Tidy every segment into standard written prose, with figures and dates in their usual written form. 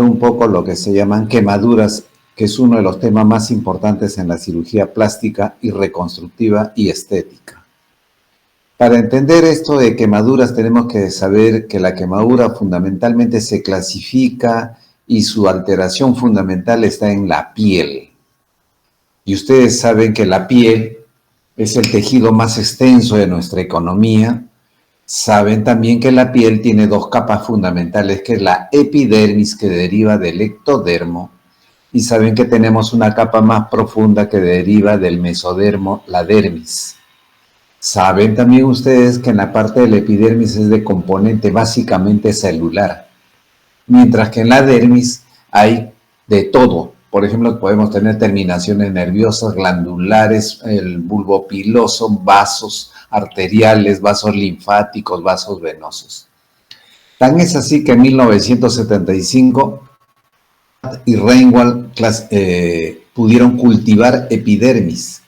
un poco lo que se llaman quemaduras, que es uno de los temas más importantes en la cirugía plástica y reconstructiva y estética. Para entender esto de quemaduras tenemos que saber que la quemadura fundamentalmente se clasifica y su alteración fundamental está en la piel. Y ustedes saben que la piel es el tejido más extenso de nuestra economía. Saben también que la piel tiene dos capas fundamentales, que es la epidermis, que deriva del ectodermo, y saben que tenemos una capa más profunda que deriva del mesodermo, la dermis. Saben también ustedes que en la parte de la epidermis es de componente básicamente celular, mientras que en la dermis hay de todo. Por ejemplo, podemos tener terminaciones nerviosas, glandulares, el bulbo piloso, vasos arteriales, vasos linfáticos, vasos venosos. Tan es así que en 1975 y Reinwald pudieron cultivar epidermis,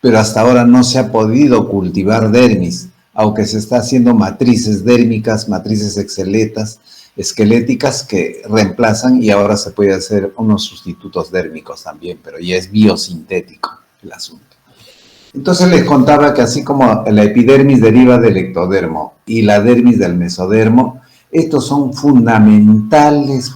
pero hasta ahora no se ha podido cultivar dermis, aunque se está haciendo matrices dérmicas, matrices esqueléticas que reemplazan, y ahora se puede hacer unos sustitutos dérmicos también, pero ya es biosintético el asunto. Entonces les contaba que así como la epidermis deriva del ectodermo y la dermis del mesodermo, estos son fundamentales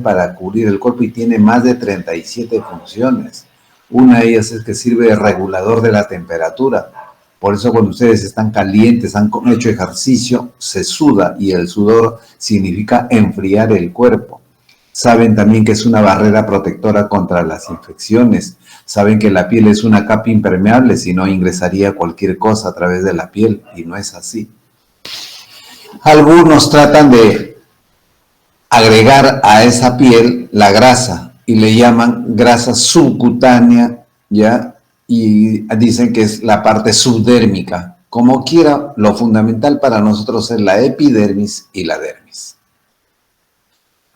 para cubrir el cuerpo y tiene más de 37 funciones. Una de ellas es que sirve de regulador de la temperatura. Por eso cuando ustedes están calientes, han hecho ejercicio, se suda, y el sudor significa enfriar el cuerpo. Saben también que es una barrera protectora contra las infecciones. Saben que la piel es una capa impermeable, si no ingresaría cualquier cosa a través de la piel, y no es así. Algunos tratan de agregar a esa piel la grasa y le llaman grasa subcutánea, ¿ya? Y dicen que es la parte subdérmica. Como quiera, lo fundamental para nosotros es la epidermis y la dermis.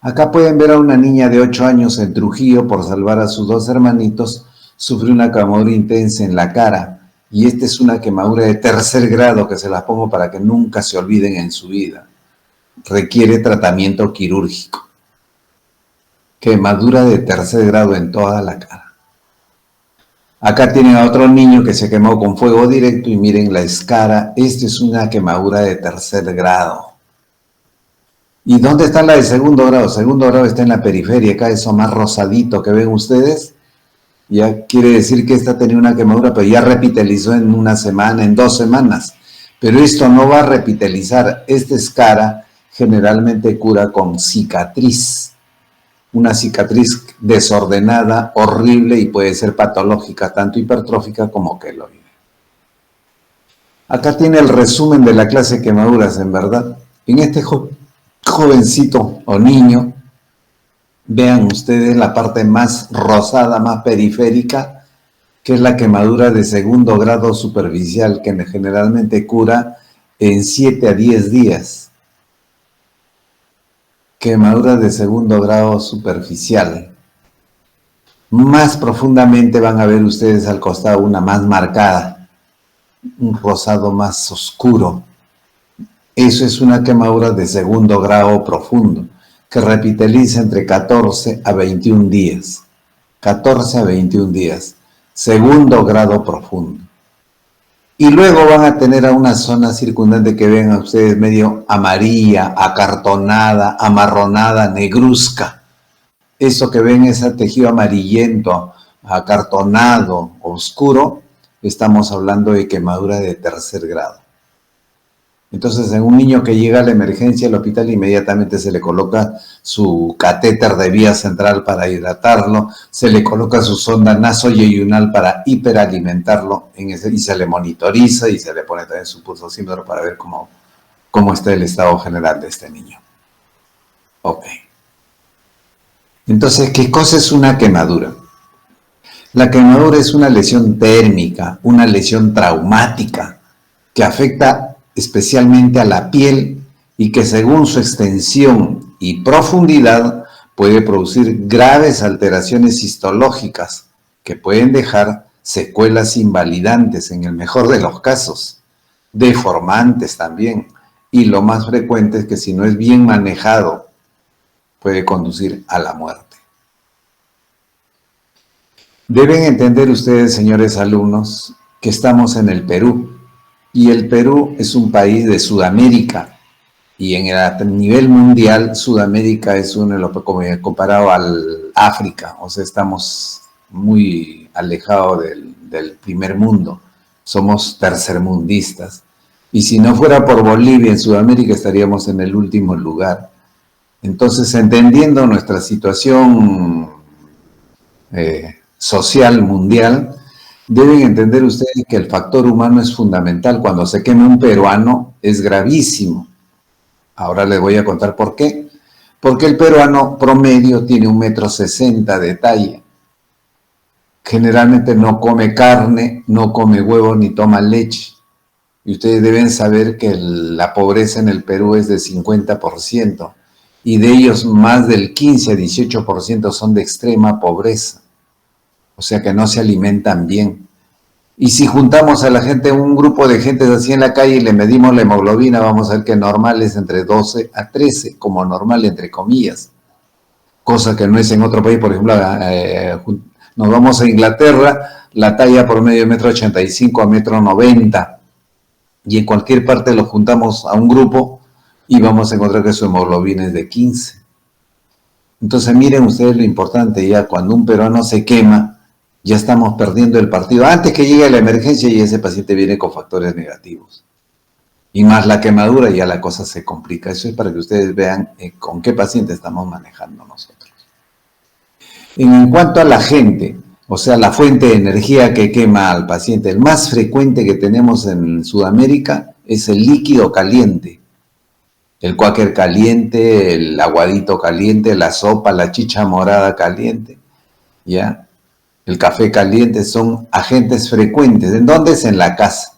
Acá pueden ver a una niña de 8 años en Trujillo, por salvar a sus 2 hermanitos, sufrió una quemadura intensa en la cara. Y esta es una quemadura de 3er grado, que se las pongo para que nunca se olviden en su vida. Requiere tratamiento quirúrgico. Quemadura de 3er grado en toda la cara. Acá tienen a otro niño que se quemó con fuego directo y miren la escara. Esta es una quemadura de 3er grado. ¿Y dónde está la de 2º grado? 2º grado está en la periferia, acá eso más rosadito que ven ustedes. Ya quiere decir que esta tenía una quemadura, pero ya repitalizó en una semana, en 2 semanas. Pero esto no va a repitalizar. Esta escara generalmente cura con cicatriz. Una cicatriz desordenada, horrible, y puede ser patológica, tanto hipertrófica como queloide. Acá tiene el resumen de la clase de quemaduras, en verdad. En este jovencito o niño, vean ustedes la parte más rosada, más periférica, que es la quemadura de 2º grado superficial, que generalmente cura en 7 a 10 días. Quemadura de 2º grado superficial. Más profundamente van a ver ustedes al costado una más marcada, un rosado más oscuro. Eso es una quemadura de 2º grado profundo, que repitaliza entre 14 a 21 días. 14 a 21 días. 2º grado profundo. Y luego van a tener a una zona circundante que ven a ustedes medio amarilla, acartonada, amarronada, negruzca. Eso que ven, ese tejido amarillento, acartonado, oscuro, estamos hablando de quemadura de 3er grado. Entonces, en un niño que llega a la emergencia al hospital, inmediatamente se le coloca su catéter de vía central para hidratarlo, se le coloca su sonda nasoyeyunal para hiperalimentarlo, y se le monitoriza y se le pone también su pulsosímetro para ver cómo está el estado general de este niño. Ok. Entonces, ¿qué cosa es una quemadura? La quemadura es una lesión térmica, una lesión traumática, que afecta especialmente a la piel y que según su extensión y profundidad puede producir graves alteraciones histológicas que pueden dejar secuelas invalidantes en el mejor de los casos, deformantes también, y lo más frecuente es que si no es bien manejado puede conducir a la muerte. Deben entender ustedes, señores alumnos, que estamos en el Perú, y el Perú es un país de Sudamérica, y en el nivel mundial Sudamérica es uno de los, comparado al África, o sea, estamos muy alejados del primer mundo, somos tercermundistas, y si no fuera por Bolivia en Sudamérica estaríamos en el último lugar. Entonces, entendiendo nuestra situación social mundial, deben entender ustedes que el factor humano es fundamental. Cuando se queme un peruano es gravísimo. Ahora les voy a contar por qué. Porque el peruano promedio tiene 1,60 m de talla. Generalmente no come carne, no come huevos ni toma leche. Y ustedes deben saber que la pobreza en el Perú es del 50%. Y de ellos más del 15 a 18% son de extrema pobreza. O sea que no se alimentan bien. Y si juntamos a la gente, un grupo de gente así en la calle y le medimos la hemoglobina, vamos a ver que normal es entre 12 a 13, como normal entre comillas. Cosa que no es en otro país. Por ejemplo, nos vamos a Inglaterra, la talla promedio de 1,85 m a 1,90 m. Y en cualquier parte lo juntamos a un grupo y vamos a encontrar que su hemoglobina es de 15. Entonces miren ustedes lo importante, ya cuando un peruano se quema, ya estamos perdiendo el partido. Antes que llegue la emergencia y ese paciente viene con factores negativos. Y más la quemadura, ya la cosa se complica. Eso es para que ustedes vean con qué paciente estamos manejando nosotros. En cuanto a la gente, o sea, la fuente de energía que quema al paciente, el más frecuente que tenemos en Sudamérica es el líquido caliente. El cuáquer caliente, el aguadito caliente, la sopa, la chicha morada caliente, ¿ya? El café caliente son agentes frecuentes. ¿En dónde? Es en la casa.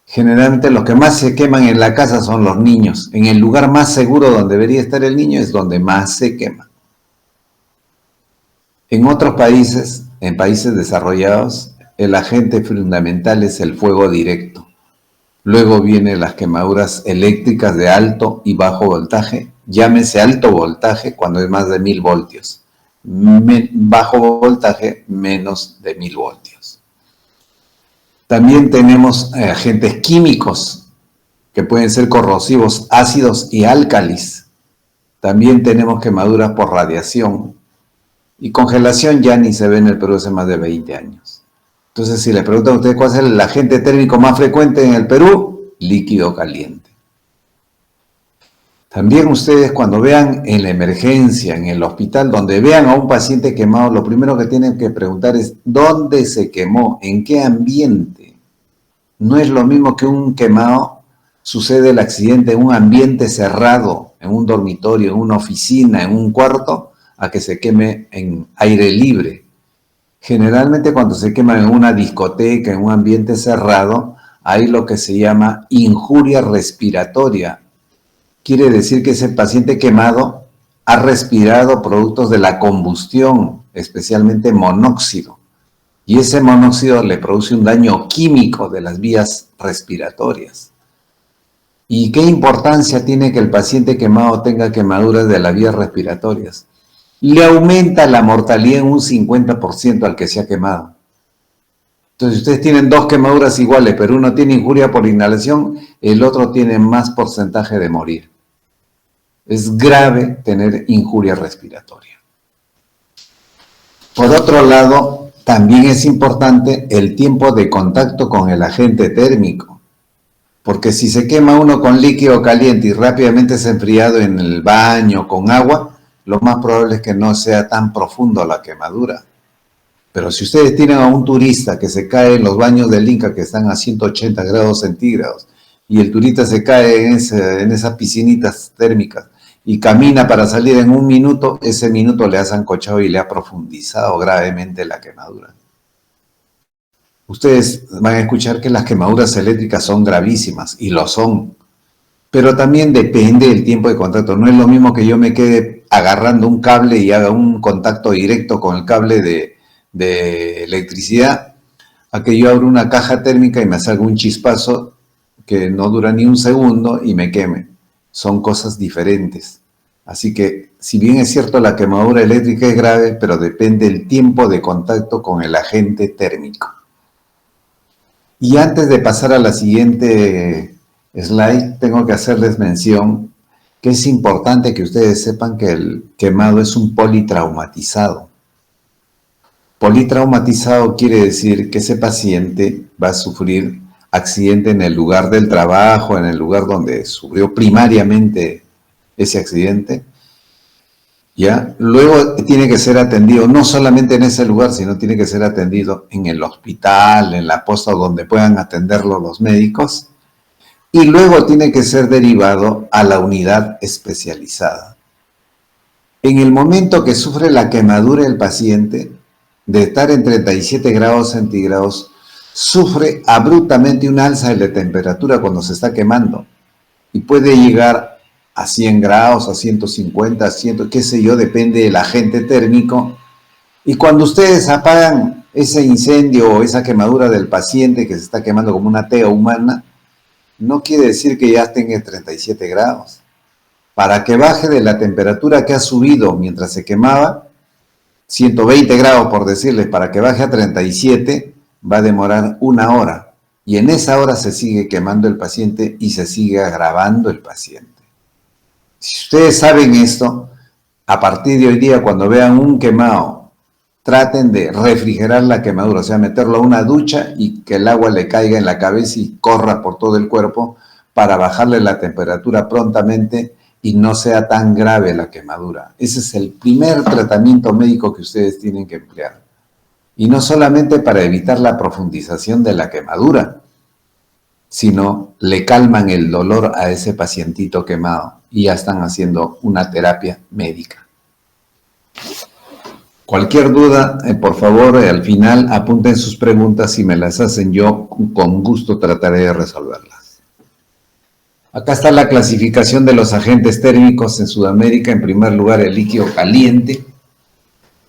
Generalmente los que más se queman en la casa son los niños. En el lugar más seguro donde debería estar el niño es donde más se quema. En otros países, en países desarrollados, el agente fundamental es el fuego directo. Luego vienen las quemaduras eléctricas de alto y bajo voltaje. Llámese alto voltaje cuando es más de 1000 voltios. Bajo voltaje menos de 1000 voltios. También tenemos agentes químicos que pueden ser corrosivos, ácidos y álcalis. También tenemos quemaduras por radiación. Y congelación ya ni se ve en el Perú hace más de 20 años. Entonces, si le preguntan a ustedes cuál es el agente térmico más frecuente en el Perú, líquido caliente. También ustedes cuando vean en la emergencia, en el hospital, donde vean a un paciente quemado, lo primero que tienen que preguntar es ¿dónde se quemó? ¿En qué ambiente? No es lo mismo que un quemado, sucede el accidente en un ambiente cerrado, en un dormitorio, en una oficina, en un cuarto, a que se queme en aire libre. Generalmente cuando se quema en una discoteca, en un ambiente cerrado, hay lo que se llama injuria respiratoria. Quiere decir que ese paciente quemado ha respirado productos de la combustión, especialmente monóxido. Y ese monóxido le produce un daño químico de las vías respiratorias. ¿Y qué importancia tiene que el paciente quemado tenga quemaduras de las vías respiratorias? Le aumenta la mortalidad en un 50% al que se ha quemado. Entonces, ustedes tienen dos quemaduras iguales, pero uno tiene injuria por inhalación, el otro tiene más porcentaje de morir. Es grave tener injuria respiratoria. Por otro lado, también es importante el tiempo de contacto con el agente térmico. Porque si se quema uno con líquido caliente y rápidamente es enfriado en el baño con agua, lo más probable es que no sea tan profundo la quemadura. Pero si ustedes tienen a un turista que se cae en los baños del Inca que están a 180 grados centígrados y el turista se cae en esas piscinitas térmicas y camina para salir en un minuto, ese minuto le ha sancochado y le ha profundizado gravemente la quemadura. Ustedes van a escuchar que las quemaduras eléctricas son gravísimas, y lo son. Pero también depende del tiempo de contacto. No es lo mismo que yo me quede agarrando un cable y haga un contacto directo con el cable de electricidad, a que yo abra una caja térmica y me salga un chispazo que no dura ni un segundo y me queme. Son cosas diferentes. Así que, si bien es cierto, la quemadura eléctrica es grave, pero depende del tiempo de contacto con el agente térmico. Y antes de pasar a la siguiente slide, tengo que hacerles mención que es importante que ustedes sepan que el quemado es un politraumatizado. Politraumatizado quiere decir que ese paciente va a sufrir accidente en el lugar del trabajo, en el lugar donde sufrió primariamente ese accidente, ¿ya? Luego tiene que ser atendido no solamente en ese lugar, sino tiene que ser atendido en el hospital, en la posta donde puedan atenderlo los médicos, y luego tiene que ser derivado a la unidad especializada. En el momento que sufre la quemadura el paciente, de estar en 37 grados centígrados, sufre abruptamente un alza de la temperatura cuando se está quemando y puede llegar a 100 grados, a 150, a 100, qué sé yo, depende del agente térmico. Y cuando ustedes apagan ese incendio o esa quemadura del paciente que se está quemando como una tea humana, no quiere decir que ya estén en 37 grados. Para que baje de la temperatura que ha subido mientras se quemaba, 120 grados por decirles, para que baje a 37, va a demorar 1 hora. Y en esa hora se sigue quemando el paciente y se sigue agravando el paciente. Si ustedes saben esto, a partir de hoy día, cuando vean un quemado, traten de refrigerar la quemadura, o sea, meterlo a una ducha y que el agua le caiga en la cabeza y corra por todo el cuerpo para bajarle la temperatura prontamente y no sea tan grave la quemadura. Ese es el primer tratamiento médico que ustedes tienen que emplear. Y no solamente para evitar la profundización de la quemadura, sino le calman el dolor a ese pacientito quemado y ya están haciendo una terapia médica. Cualquier duda, por favor, al final apunten sus preguntas y me las hacen, yo con gusto trataré de resolverlas. Acá está la clasificación de los agentes térmicos en Sudamérica. En primer lugar, el líquido caliente.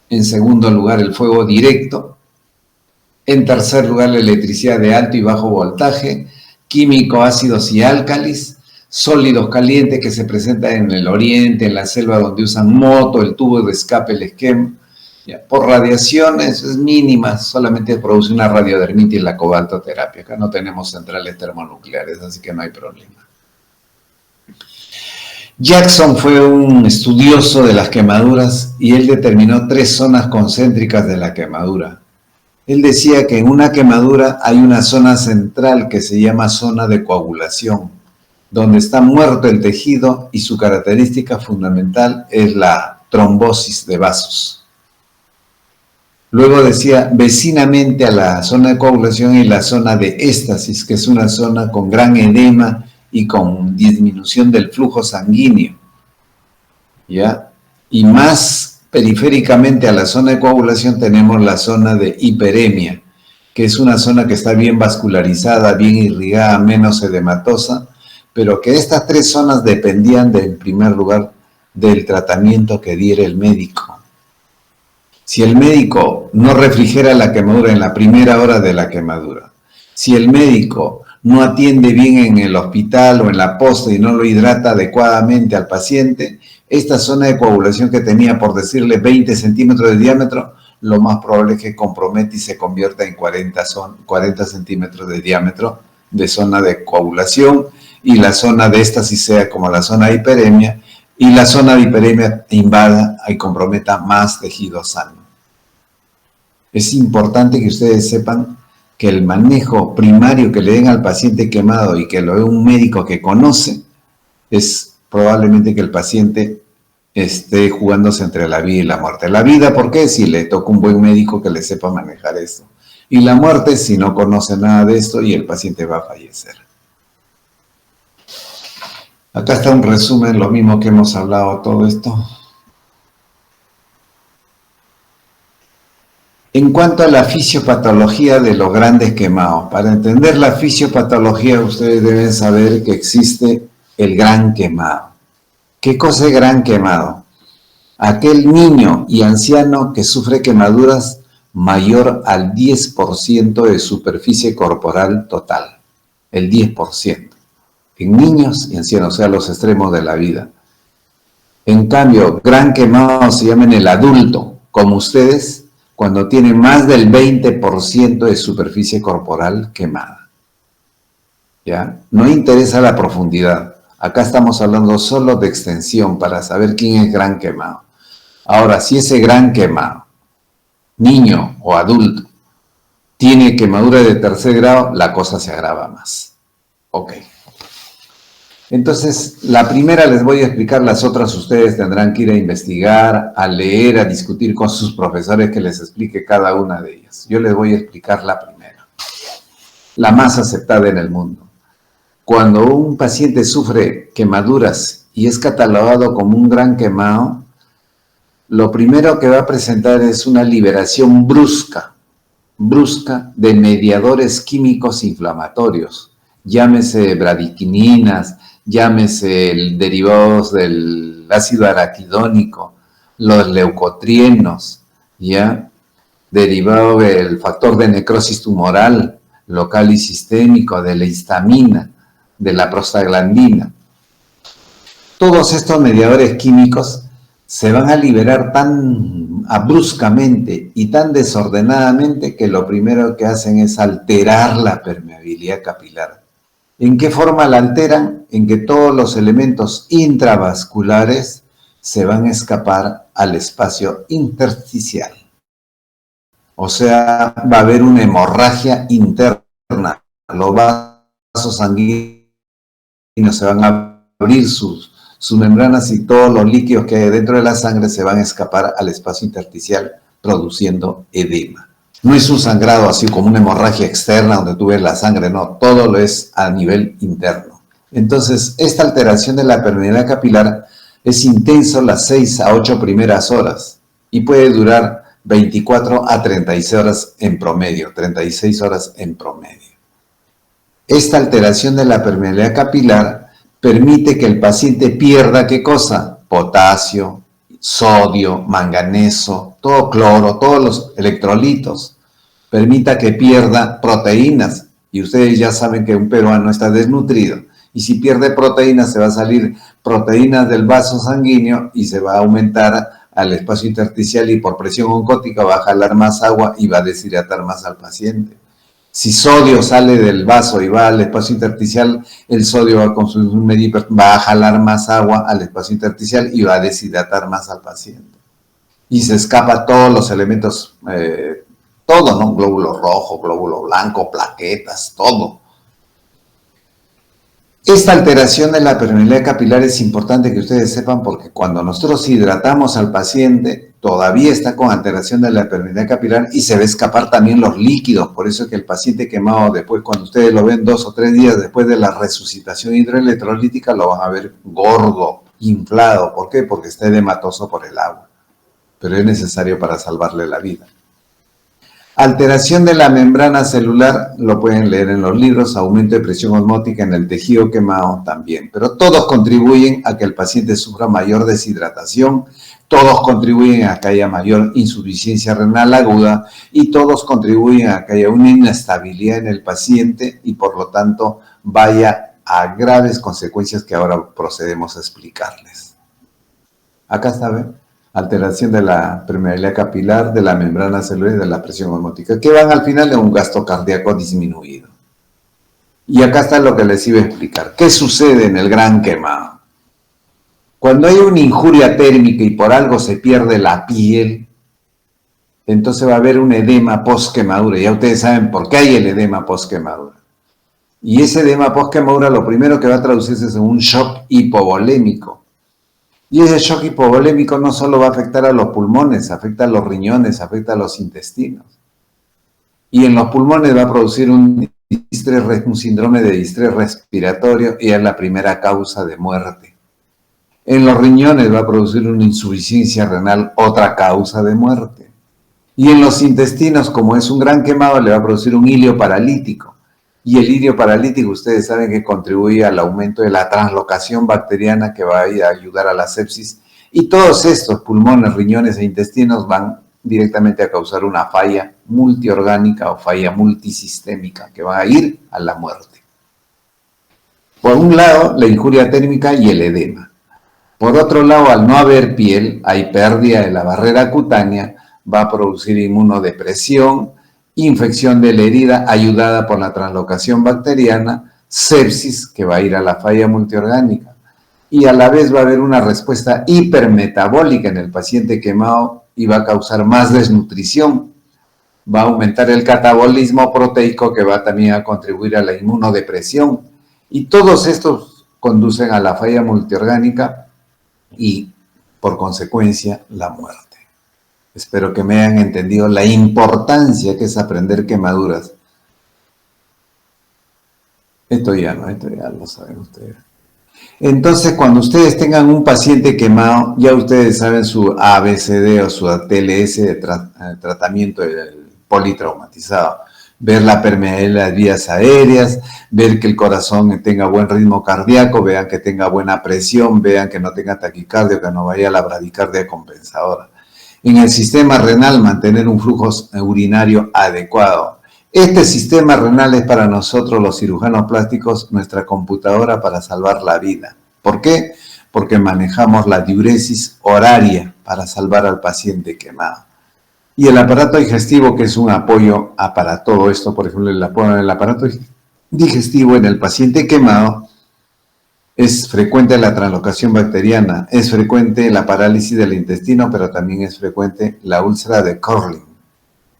En segundo lugar, el fuego directo. En tercer lugar, la electricidad de alto y bajo voltaje. Químico, ácidos y álcalis. Sólidos calientes que se presentan en el oriente, en la selva donde usan moto, el tubo de escape, el esquema. Ya, por radiaciones es mínima, solamente produce una radiodermitis y la cobaltoterapia. Acá no tenemos centrales termonucleares, así que no hay problema. Jackson fue un estudioso de las quemaduras y él determinó 3 zonas concéntricas de la quemadura. Él decía que en una quemadura hay una zona central que se llama zona de coagulación, donde está muerto el tejido y su característica fundamental es la trombosis de vasos. Luego decía, vecinamente a la zona de coagulación y la zona de éstasis, que es una zona con gran edema y con disminución del flujo sanguíneo, ¿ya? Y más periféricamente a la zona de coagulación tenemos la zona de hiperemia, que es una zona que está bien vascularizada, bien irrigada, menos edematosa, pero que estas 3 zonas dependían, en primer lugar, del tratamiento que diera el médico. Si el médico no refrigera la quemadura en la primera hora de la quemadura, si el médico no atiende bien en el hospital o en la posta y no lo hidrata adecuadamente al paciente, esta zona de coagulación que tenía, por decirle, 20 centímetros de diámetro, lo más probable es que comprometa y se convierta en 40 centímetros de diámetro de zona de coagulación, y la zona de éstasis sea como la zona de hiperemia, y la zona de hiperemia invada y comprometa más tejido sano. Es importante que ustedes sepan que el manejo primario que le den al paciente quemado y que lo dé un médico que conoce, es probablemente que el paciente esté jugándose entre la vida y la muerte. La vida, ¿por qué? Si le toca un buen médico que le sepa manejar esto. Y la muerte, si no conoce nada de esto y el paciente va a fallecer. Acá está un resumen, lo mismo que hemos hablado todo esto. En cuanto a la fisiopatología de los grandes quemados, para entender la fisiopatología ustedes deben saber que existe el gran quemado. ¿Qué cosa es gran quemado? Aquel niño y anciano que sufre quemaduras mayor al 10% de superficie corporal total, el 10%, en niños y ancianos, o sea, los extremos de la vida. En cambio, gran quemado se llama en el adulto, como ustedes, cuando tiene más del 20% de superficie corporal quemada. ¿Ya? No interesa la profundidad. Acá estamos hablando solo de extensión para saber quién es gran quemado. Ahora, si ese gran quemado, niño o adulto, tiene quemadura de tercer grado, la cosa se agrava más. Ok. Entonces, la primera les voy a explicar, las otras ustedes tendrán que ir a investigar, a leer, a discutir con sus profesores que les explique cada una de ellas. Yo les voy a explicar la primera, la más aceptada en el mundo. Cuando un paciente sufre quemaduras y es catalogado como un gran quemado, lo primero que va a presentar es una liberación brusca de mediadores químicos inflamatorios, llámese bradicininas, llámese derivados del ácido araquidónico, los leucotrienos, ¿ya? Derivado del factor de necrosis tumoral local y sistémico, de la histamina, de la prostaglandina. Todos estos mediadores químicos se van a liberar tan bruscamente y tan desordenadamente que lo primero que hacen es alterar la permeabilidad capilar. ¿En qué forma la alteran? En que todos los elementos intravasculares se van a escapar al espacio intersticial. O sea, va a haber una hemorragia interna. Los vasos sanguíneos se van a abrir sus membranas y todos los líquidos que hay dentro de la sangre se van a escapar al espacio intersticial produciendo edema. No es un sangrado así como una hemorragia externa donde tú ves la sangre, no, todo lo es a nivel interno. Entonces, esta alteración de la permeabilidad capilar es intenso las 6 a 8 primeras horas y puede durar 24 a 36 horas en promedio, 36 horas en promedio. Esta alteración de la permeabilidad capilar permite que el paciente pierda, ¿qué cosa? Potasio, sodio, manganeso, todo cloro, todos los electrolitos. Permita que pierda proteínas. Y ustedes ya saben que un peruano está desnutrido. Y si pierde proteínas, se va a salir proteínas del vaso sanguíneo y se va a aumentar al espacio intersticial y por presión oncótica va a jalar más agua y va a deshidratar más al paciente. Si sodio sale del vaso y va al espacio intersticial, el sodio va a consumir, va a jalar más agua al espacio intersticial y va a deshidratar más al paciente. Y se escapa todos los elementos, todo, ¿no? Glóbulo rojo, glóbulo blanco, plaquetas, todo. Esta alteración de la permeabilidad capilar es importante que ustedes sepan porque cuando nosotros hidratamos al paciente, todavía está con alteración de la permeabilidad capilar y se va a escapar también los líquidos. Por eso es que el paciente quemado después, cuando ustedes lo ven 2 o 3 días después de la resucitación hidroelectrolítica, lo van a ver gordo, inflado. ¿Por qué? Porque está edematoso por el agua. Pero es necesario para salvarle la vida. Alteración de la membrana celular, lo pueden leer en los libros, aumento de presión osmótica en el tejido quemado también. Pero todos contribuyen a que el paciente sufra mayor deshidratación, todos contribuyen a que haya mayor insuficiencia renal aguda y todos contribuyen a que haya una inestabilidad en el paciente y por lo tanto vaya a graves consecuencias que ahora procedemos a explicarles. Acá está, ¿ven? Alteración de la permeabilidad capilar, de la membrana celular y de la presión osmótica, que van al final de un gasto cardíaco disminuido. Y acá está lo que les iba a explicar. ¿Qué sucede en el gran quemado? Cuando hay una injuria térmica y por algo se pierde la piel, entonces va a haber un edema post-quemadura. Ya ustedes saben por qué hay el edema post-quemadura. Y ese edema post-quemadura lo primero que va a traducirse es un shock hipovolémico. Y ese shock hipovolémico no solo va a afectar a los pulmones, afecta a los riñones, afecta a los intestinos. Y en los pulmones va a producir un síndrome de distrés respiratorio y es la primera causa de muerte. En los riñones va a producir una insuficiencia renal, otra causa de muerte. Y en los intestinos, como es un gran quemado, le va a producir un hilio paralítico. Y el hilio paralítico, ustedes saben que contribuye al aumento de la translocación bacteriana que va a ayudar a la sepsis. Y todos estos pulmones, riñones e intestinos van directamente a causar una falla multiorgánica o falla multisistémica que va a ir a la muerte. Por un lado, la injuria térmica y el edema. Por otro lado, al no haber piel, hay pérdida de la barrera cutánea, va a producir inmunodepresión, infección de la herida ayudada por la translocación bacteriana, sepsis, que va a ir a la falla multiorgánica. Y a la vez va a haber una respuesta hipermetabólica en el paciente quemado y va a causar más desnutrición. Va a aumentar el catabolismo proteico que va también a contribuir a la inmunodepresión. Y todos estos conducen a la falla multiorgánica y, por consecuencia, la muerte. Espero que me hayan entendido la importancia que es aprender quemaduras. Esto ya lo saben ustedes. Entonces, cuando ustedes tengan un paciente quemado, ya ustedes saben su ABCD o su TLS de tratamiento del politraumatizado. Ver la permeabilidad de las vías aéreas, ver que el corazón tenga buen ritmo cardíaco, vean que tenga buena presión, vean que no tenga taquicardia, que no vaya a la bradicardia compensadora. En el sistema renal, mantener un flujo urinario adecuado. Este sistema renal es para nosotros los cirujanos plásticos nuestra computadora para salvar la vida. ¿Por qué? Porque manejamos la diuresis horaria para salvar al paciente quemado. Y el aparato digestivo, que es un apoyo para todo esto, por ejemplo, el aparato digestivo en el paciente quemado, es frecuente la translocación bacteriana, es frecuente la parálisis del intestino, pero también es frecuente la úlcera de Curling,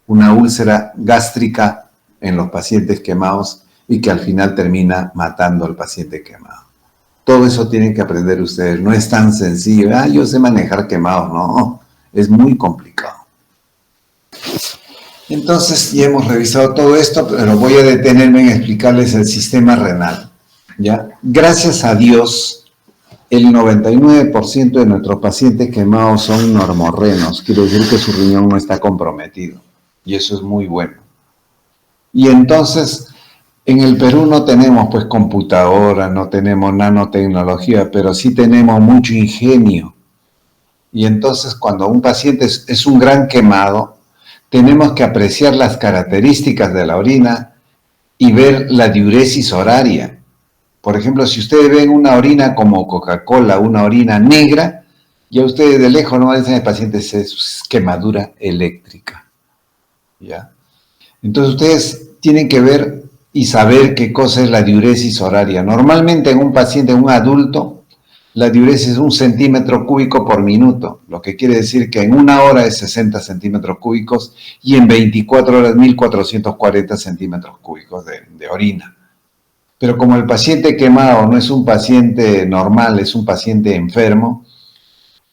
una úlcera gástrica en los pacientes quemados y que al final termina matando al paciente quemado. Todo eso tienen que aprender ustedes, no es tan sencillo. Yo sé manejar quemados, no, es muy complicado. Entonces ya hemos revisado todo esto, pero voy a detenerme en explicarles el sistema renal. ¿Ya? Gracias a Dios, el 99% de nuestros pacientes quemados son normorrenos, quiere decir que su riñón no está comprometido, y eso es muy bueno. Y entonces, en el Perú no tenemos pues computadora, no tenemos nanotecnología, pero sí tenemos mucho ingenio. Y entonces cuando un paciente es un gran quemado, tenemos que apreciar las características de la orina y ver la diuresis horaria. Por ejemplo, si ustedes ven una orina como Coca-Cola, una orina negra, ya ustedes de lejos no dicen al paciente es quemadura eléctrica. ¿Ya? Entonces ustedes tienen que ver y saber qué cosa es la diuresis horaria. Normalmente en un paciente, en un adulto, la diuresis es 1 centímetro cúbico por minuto, lo que quiere decir que en 1 hora es 60 centímetros cúbicos y en 24 horas 1440 centímetros cúbicos de orina. Pero como el paciente quemado no es un paciente normal, es un paciente enfermo,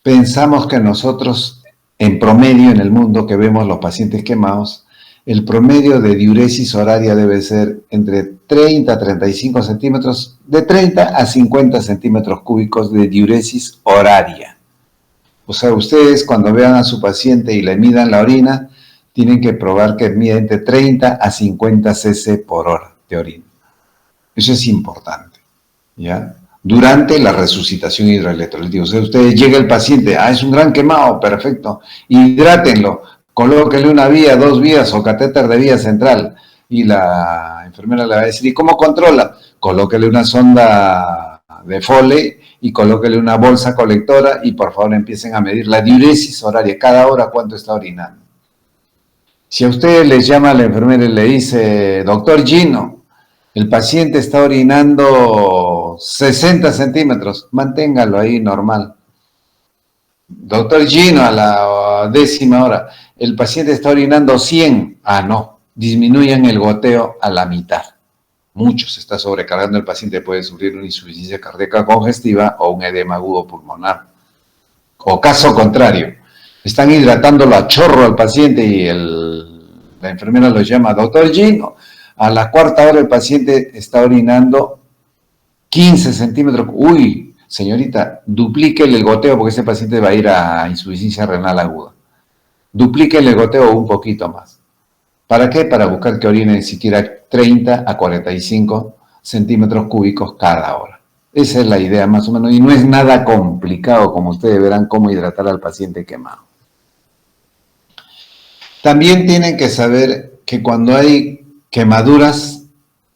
pensamos que nosotros, en promedio en el mundo que vemos los pacientes quemados, el promedio de diuresis horaria debe ser entre 30 a 35 centímetros, de 30 a 50 centímetros cúbicos de diuresis horaria. O sea, ustedes cuando vean a su paciente y le midan la orina, tienen que probar que mide entre 30 a 50 cc por hora de orina. Eso es importante, ¿ya? Durante la resucitación hidroelectrolítica. O sea, ustedes llega el paciente, es un gran quemado, perfecto, hidrátenlo, colóquenle una vía, 2 vías o catéter de vía central. Y la enfermera le va a decir, ¿y cómo controla? Colóquenle una sonda de Foley y colóquenle una bolsa colectora y por favor empiecen a medir la diuresis horaria, cada hora cuánto está orinando. Si a ustedes les llama la enfermera y le dice, doctor Gino, el paciente está orinando 60 centímetros, manténgalo ahí normal. Doctor Gino, a la 10ª hora, el paciente está orinando 100. No, disminuyan el goteo a la mitad. Mucho se está sobrecargando, el paciente puede sufrir una insuficiencia cardíaca congestiva o un edema agudo pulmonar. O caso contrario, están hidratándolo a chorro al paciente y la enfermera lo llama, doctor Gino, a la 4ª hora el paciente está orinando 15 centímetros. Uy, señorita, duplíquele el goteo porque ese paciente va a ir a insuficiencia renal aguda. Duplíquele el goteo un poquito más. ¿Para qué? Para buscar que orine siquiera 30 a 45 centímetros cúbicos cada hora. Esa es la idea más o menos y no es nada complicado, como ustedes verán, cómo hidratar al paciente quemado. También tienen que saber que cuando hay quemaduras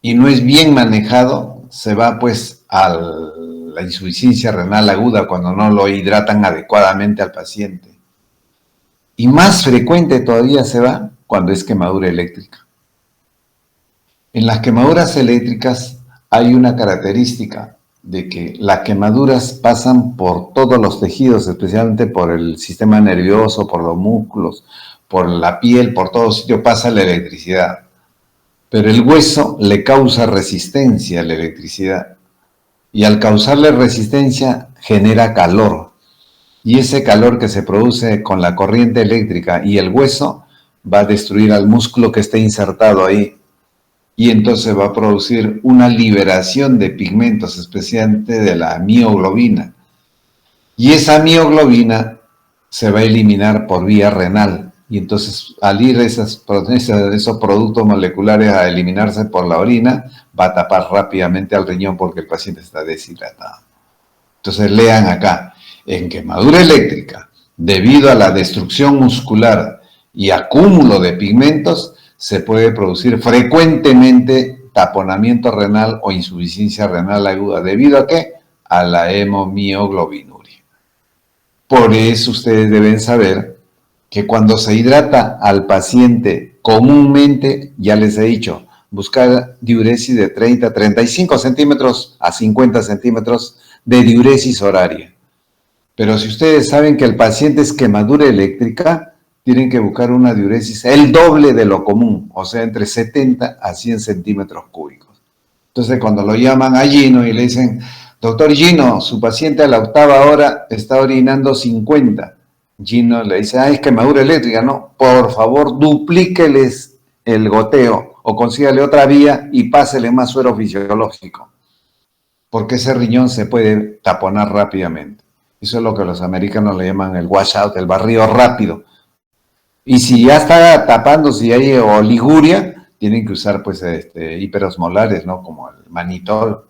y no es bien manejado, se va pues al la insuficiencia renal aguda cuando no lo hidratan adecuadamente al paciente. Y más frecuente todavía se da cuando es quemadura eléctrica. En las quemaduras eléctricas hay una característica de que las quemaduras pasan por todos los tejidos, especialmente por el sistema nervioso, por los músculos, por la piel, por todo sitio pasa la electricidad. Pero el hueso le causa resistencia a la electricidad. Y al causarle resistencia genera calor. Y ese calor que se produce con la corriente eléctrica y el hueso va a destruir al músculo que esté insertado ahí. Y entonces va a producir una liberación de pigmentos, especialmente de la mioglobina. Y esa mioglobina se va a eliminar por vía renal. Y entonces al ir esos productos moleculares a eliminarse por la orina, va a tapar rápidamente al riñón porque el paciente está deshidratado. Entonces lean acá, en quemadura eléctrica, debido a la destrucción muscular y acúmulo de pigmentos, se puede producir frecuentemente taponamiento renal o insuficiencia renal aguda. ¿Debido a qué? A la hemomioglobinúria. Por eso ustedes deben saber que cuando se hidrata al paciente comúnmente, ya les he dicho, buscar diuresis de 30 a 35 centímetros a 50 centímetros de diuresis horaria. Pero si ustedes saben que el paciente es quemadura eléctrica, tienen que buscar una diuresis el doble de lo común, o sea, entre 70 a 100 centímetros cúbicos. Entonces, cuando lo llaman a Gino y le dicen, doctor Gino, su paciente a la 8ª hora está orinando 50. Gino le dice, es quemadura eléctrica, ¿no? Por favor, duplíqueles el goteo o consígale otra vía y pásele más suero fisiológico, porque ese riñón se puede taponar rápidamente. Eso es lo que los americanos le llaman el washout, el barrido rápido. Y si ya está tapando, si hay oliguria, tienen que usar pues hiperosmolares, ¿no? Como el manitol.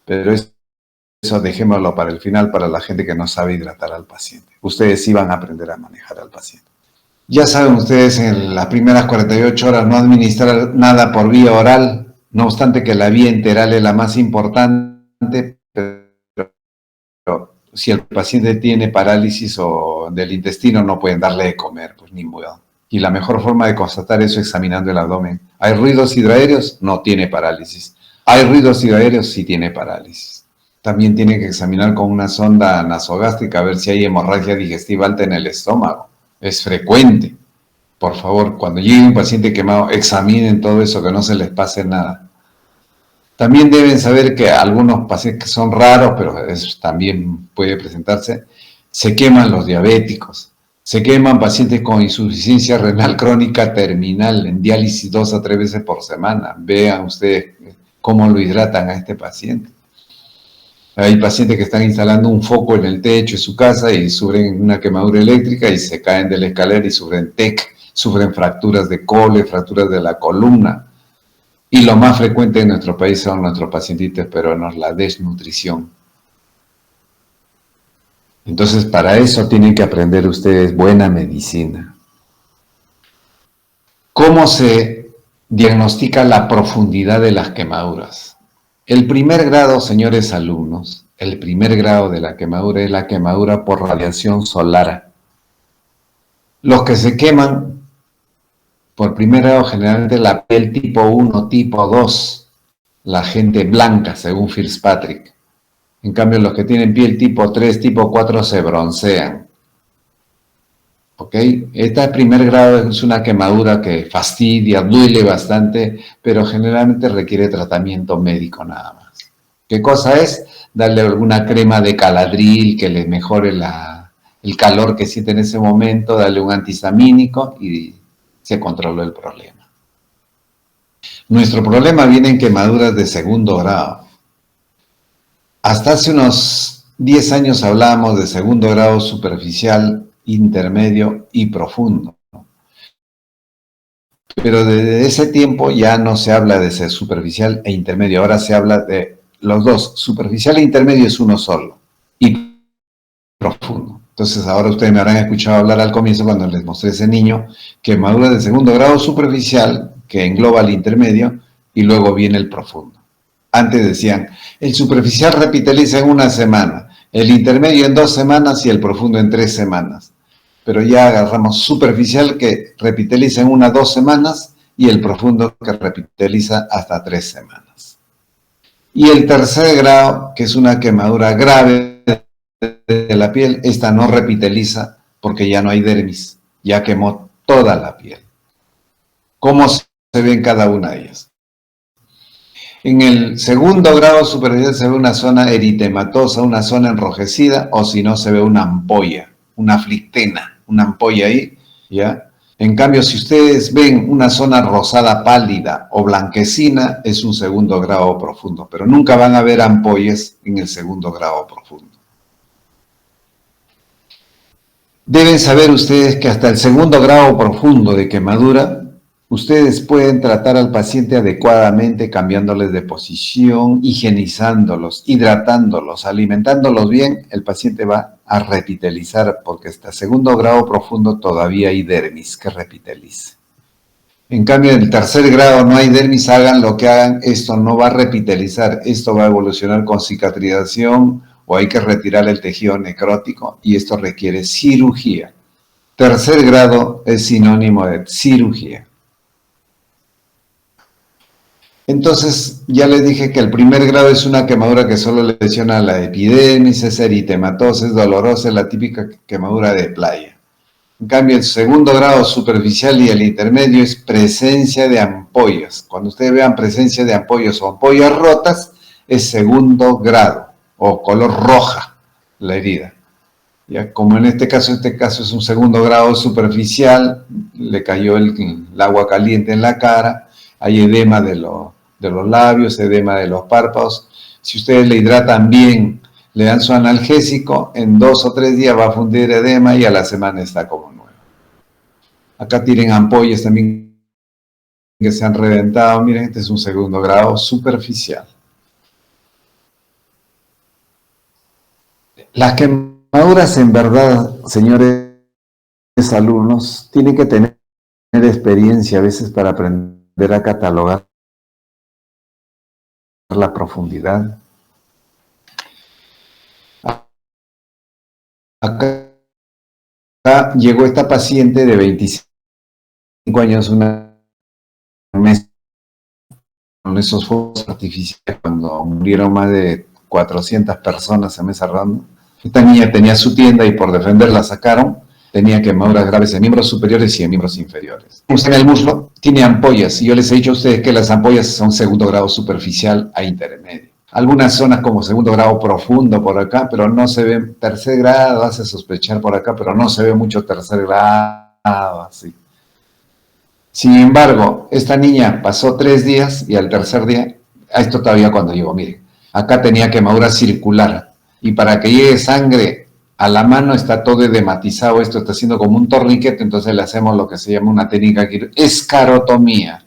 Pero eso dejémoslo para el final, para la gente que no sabe hidratar al paciente. Ustedes sí van a aprender a manejar al paciente. Ya saben ustedes, en las primeras 48 horas no administrar nada por vía oral, no obstante que la vía enteral es la más importante, pero si el paciente tiene parálisis o del intestino, no pueden darle de comer, pues ni modo. Y la mejor forma de constatar eso es examinando el abdomen. ¿Hay ruidos hidroaéreos? No tiene parálisis. ¿Hay ruidos hidroaéreos? Sí tiene parálisis. También tiene que examinar con una sonda nasogástrica a ver si hay hemorragia digestiva alta en el estómago. Es frecuente. Por favor, cuando llegue un paciente quemado, examinen todo eso, que no se les pase nada. También deben saber que algunos pacientes que son raros, pero eso también puede presentarse, se queman los diabéticos, se queman pacientes con insuficiencia renal crónica terminal, en diálisis 2 a 3 veces por semana. Vean ustedes cómo lo hidratan a este paciente. Hay pacientes que están instalando un foco en el techo de su casa y sufren una quemadura eléctrica y se caen de la escalera y sufren TEC, sufren fracturas de cola, fracturas de la columna. Y lo más frecuente en nuestro país son nuestros pacientitos peruanos, la desnutrición. Entonces, para eso tienen que aprender ustedes buena medicina. ¿Cómo se diagnostica la profundidad de las quemaduras? El primer grado, señores alumnos, el primer grado de la quemadura es la quemadura por radiación solar. Los que se queman por primer grado, generalmente la piel tipo 1, tipo 2, la gente blanca, según Fitzpatrick. En cambio, los que tienen piel tipo 3, tipo 4 se broncean. ¿Ok? Este primer grado es una quemadura que fastidia, duele bastante, pero generalmente requiere tratamiento médico nada más. ¿Qué cosa es? Darle alguna crema de caladril que le mejore el calor que siente en ese momento, darle un antihistamínico y se controló el problema. Nuestro problema viene en quemaduras de segundo grado. Hasta hace unos 10 años hablábamos de segundo grado superficial, intermedio y profundo. Pero desde ese tiempo ya no se habla de ser superficial e intermedio, ahora se habla de los dos. Superficial e intermedio es uno solo y profundo. Entonces ahora ustedes me habrán escuchado hablar al comienzo cuando les mostré ese niño, quemadura de segundo grado superficial que engloba el intermedio y luego viene el profundo. Antes decían, el superficial repiteliza en una semana, el intermedio en 2 semanas y el profundo en 3 semanas. Pero ya agarramos superficial que repiteliza en 1 o 2 semanas y el profundo que repiteliza hasta 3 semanas. Y el tercer grado, que es una quemadura grave de la piel, esta no repiteliza porque ya no hay dermis, ya quemó toda la piel. ¿Cómo se ve en cada una de ellas? En el segundo grado superficial se ve una zona eritematosa, una zona enrojecida, o si no se ve una ampolla, una flictena, una ampolla ahí, ¿ya? En cambio, si ustedes ven una zona rosada pálida o blanquecina, es un segundo grado profundo, pero nunca van a ver ampollas en el segundo grado profundo. Deben saber ustedes que hasta el segundo grado profundo de quemadura, ustedes pueden tratar al paciente adecuadamente, cambiándoles de posición, higienizándolos, hidratándolos, alimentándolos bien. El paciente va a repitelizar porque hasta segundo grado profundo todavía hay dermis que repitelice. En cambio, en el tercer grado no hay dermis, hagan lo que hagan, esto no va a repitelizar, esto va a evolucionar con cicatrización o hay que retirar el tejido necrótico y esto requiere cirugía. Tercer grado es sinónimo de cirugía. Entonces, ya les dije que el primer grado es una quemadura que solo lesiona la epidermis, es eritematosa, es dolorosa, es la típica quemadura de playa. En cambio, el segundo grado superficial y el intermedio es presencia de ampollas. Cuando ustedes vean presencia de ampollas o ampollas rotas, es segundo grado o color roja la herida. Ya, como en este caso es un segundo grado superficial, le cayó el agua caliente en la cara, hay edema de los labios, edema de los párpados. Si ustedes le hidratan bien, le dan su analgésico, en 2 o 3 días va a fundir edema y a la semana está como nuevo. Acá tienen ampollas también que se han reventado. Miren, este es un segundo grado superficial. Las quemaduras, en verdad, señores alumnos, tienen que tener experiencia a veces para aprender a catalogar la profundidad. Acá llegó esta paciente de 25 años, una mes con esos fuegos artificiales cuando murieron más de 400 personas en Mesa Redonda. Esta niña tenía su tienda y por defenderla sacaron. Tenía quemaduras graves en miembros superiores y en miembros inferiores. En el muslo tiene ampollas y yo les he dicho a ustedes que las ampollas son segundo grado superficial a intermedio. Algunas zonas como segundo grado profundo por acá, pero no se ve tercer grado, hace sospechar por acá, pero no se ve mucho tercer grado, así. Sin embargo, esta niña pasó 3 días y al tercer día, a esto todavía cuando llegó, miren, acá tenía quemadura circular y para que llegue sangre a la mano está todo edematizado, esto está haciendo como un torniquete, entonces le hacemos lo que se llama una técnica escarotomía.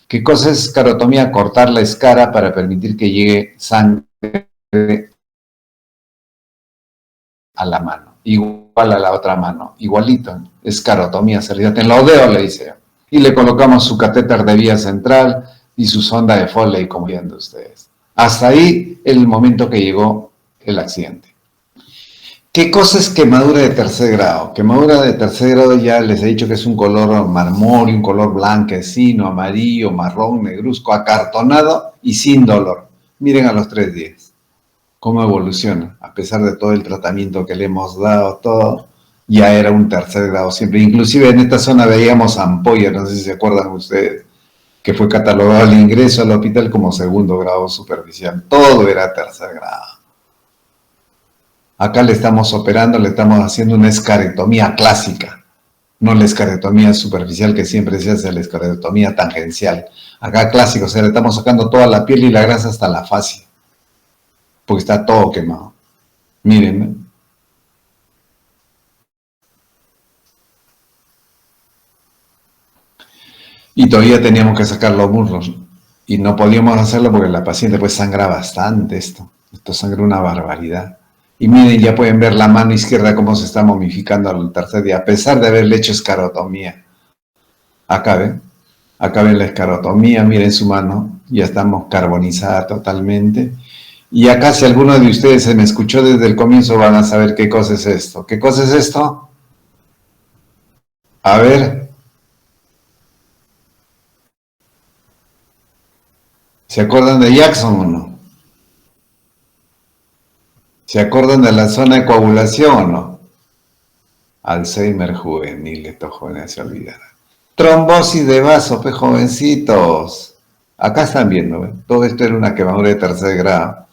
¿Qué cosa es escarotomía? Cortar la escara para permitir que llegue sangre a la mano, igual a la otra mano, igualito, escarotomía, salida en los dedos, le dice. Y le colocamos su catéter de vía central y su sonda de Foley, como viendo ustedes. Hasta ahí el momento que llegó el accidente. ¿Qué cosa es quemadura de tercer grado? Quemadura de tercer grado ya les he dicho que es un color marmóreo, un color blanquecino, amarillo, marrón, negruzco, acartonado y sin dolor. Miren a los 3 días cómo evoluciona. A pesar de todo el tratamiento que le hemos dado, todo, ya era un tercer grado siempre. Inclusive en esta zona veíamos ampollas, no sé si se acuerdan ustedes, que fue catalogado al ingreso al hospital como segundo grado superficial. Todo era tercer grado. Acá le estamos operando, le estamos haciendo una escarectomía clásica, no la escarectomía superficial que siempre se hace, la escarectomía tangencial. Acá clásico, o sea, le estamos sacando toda la piel y la grasa hasta la fascia, porque está todo quemado. Miren, ¿no? Y todavía teníamos que sacar los muslos, y no podíamos hacerlo porque la paciente pues sangra bastante esto sangra una barbaridad. Y miren, ya pueden ver la mano izquierda cómo se está momificando al tercer día, a pesar de haberle hecho escarotomía. Acá, ¿ven? Acá ven la escarotomía, miren su mano, ya estamos carbonizada totalmente. Y acá si alguno de ustedes se me escuchó desde el comienzo van a saber qué cosa es esto. ¿Qué cosa es esto? A ver, ¿se acuerdan de Jackson o no? ¿Se acuerdan de la zona de coagulación o no? Alzheimer juvenil, estos jóvenes se olvidan. Trombosis de vaso, pues jovencitos. Acá están viendo, ¿ven? Todo esto era una quemadura de tercer grado.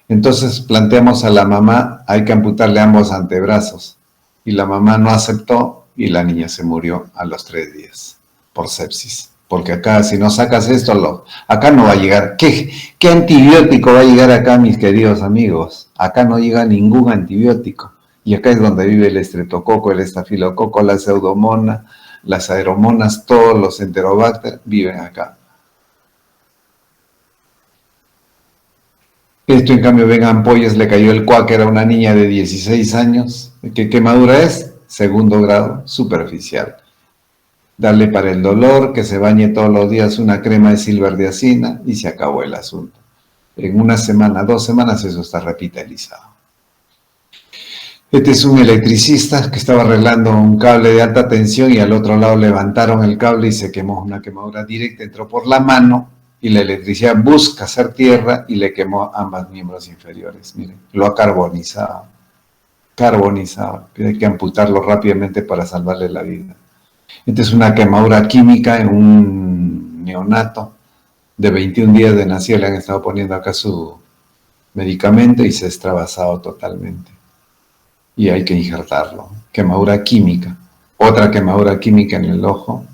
Entonces planteamos a la mamá, hay que amputarle ambos antebrazos. Y la mamá no aceptó y la niña se murió a los 3 días por sepsis. Porque acá, si no sacas esto, acá no va a llegar. ¿Qué antibiótico va a llegar acá, mis queridos amigos? Acá no llega ningún antibiótico. Y acá es donde vive el estreptococo, el estafilococo, la pseudomonas, las aeromonas, todos los enterobacter viven acá. Esto en cambio, ven ampollas, le cayó el cuáquer a una niña de 16 años. ¿Qué quemadura es? Segundo grado, superficial. Darle para el dolor, que se bañe todos los días una crema de silverdiazina y se acabó el asunto. En una semana, 2 semanas, eso está revitalizado. Este es un electricista que estaba arreglando un cable de alta tensión y al otro lado levantaron el cable y se quemó una quemadura directa, entró por la mano y la electricidad busca hacer tierra y le quemó ambos miembros inferiores. Miren, lo ha carbonizado. Carbonizado. Hay que amputarlo rápidamente para salvarle la vida. Esta es una quemadura química en un neonato de 21 días de nacido. Le han estado poniendo acá su medicamento y se ha extravasado totalmente. Y hay que injertarlo. Quemadura química. Otra quemadura química en el ojo.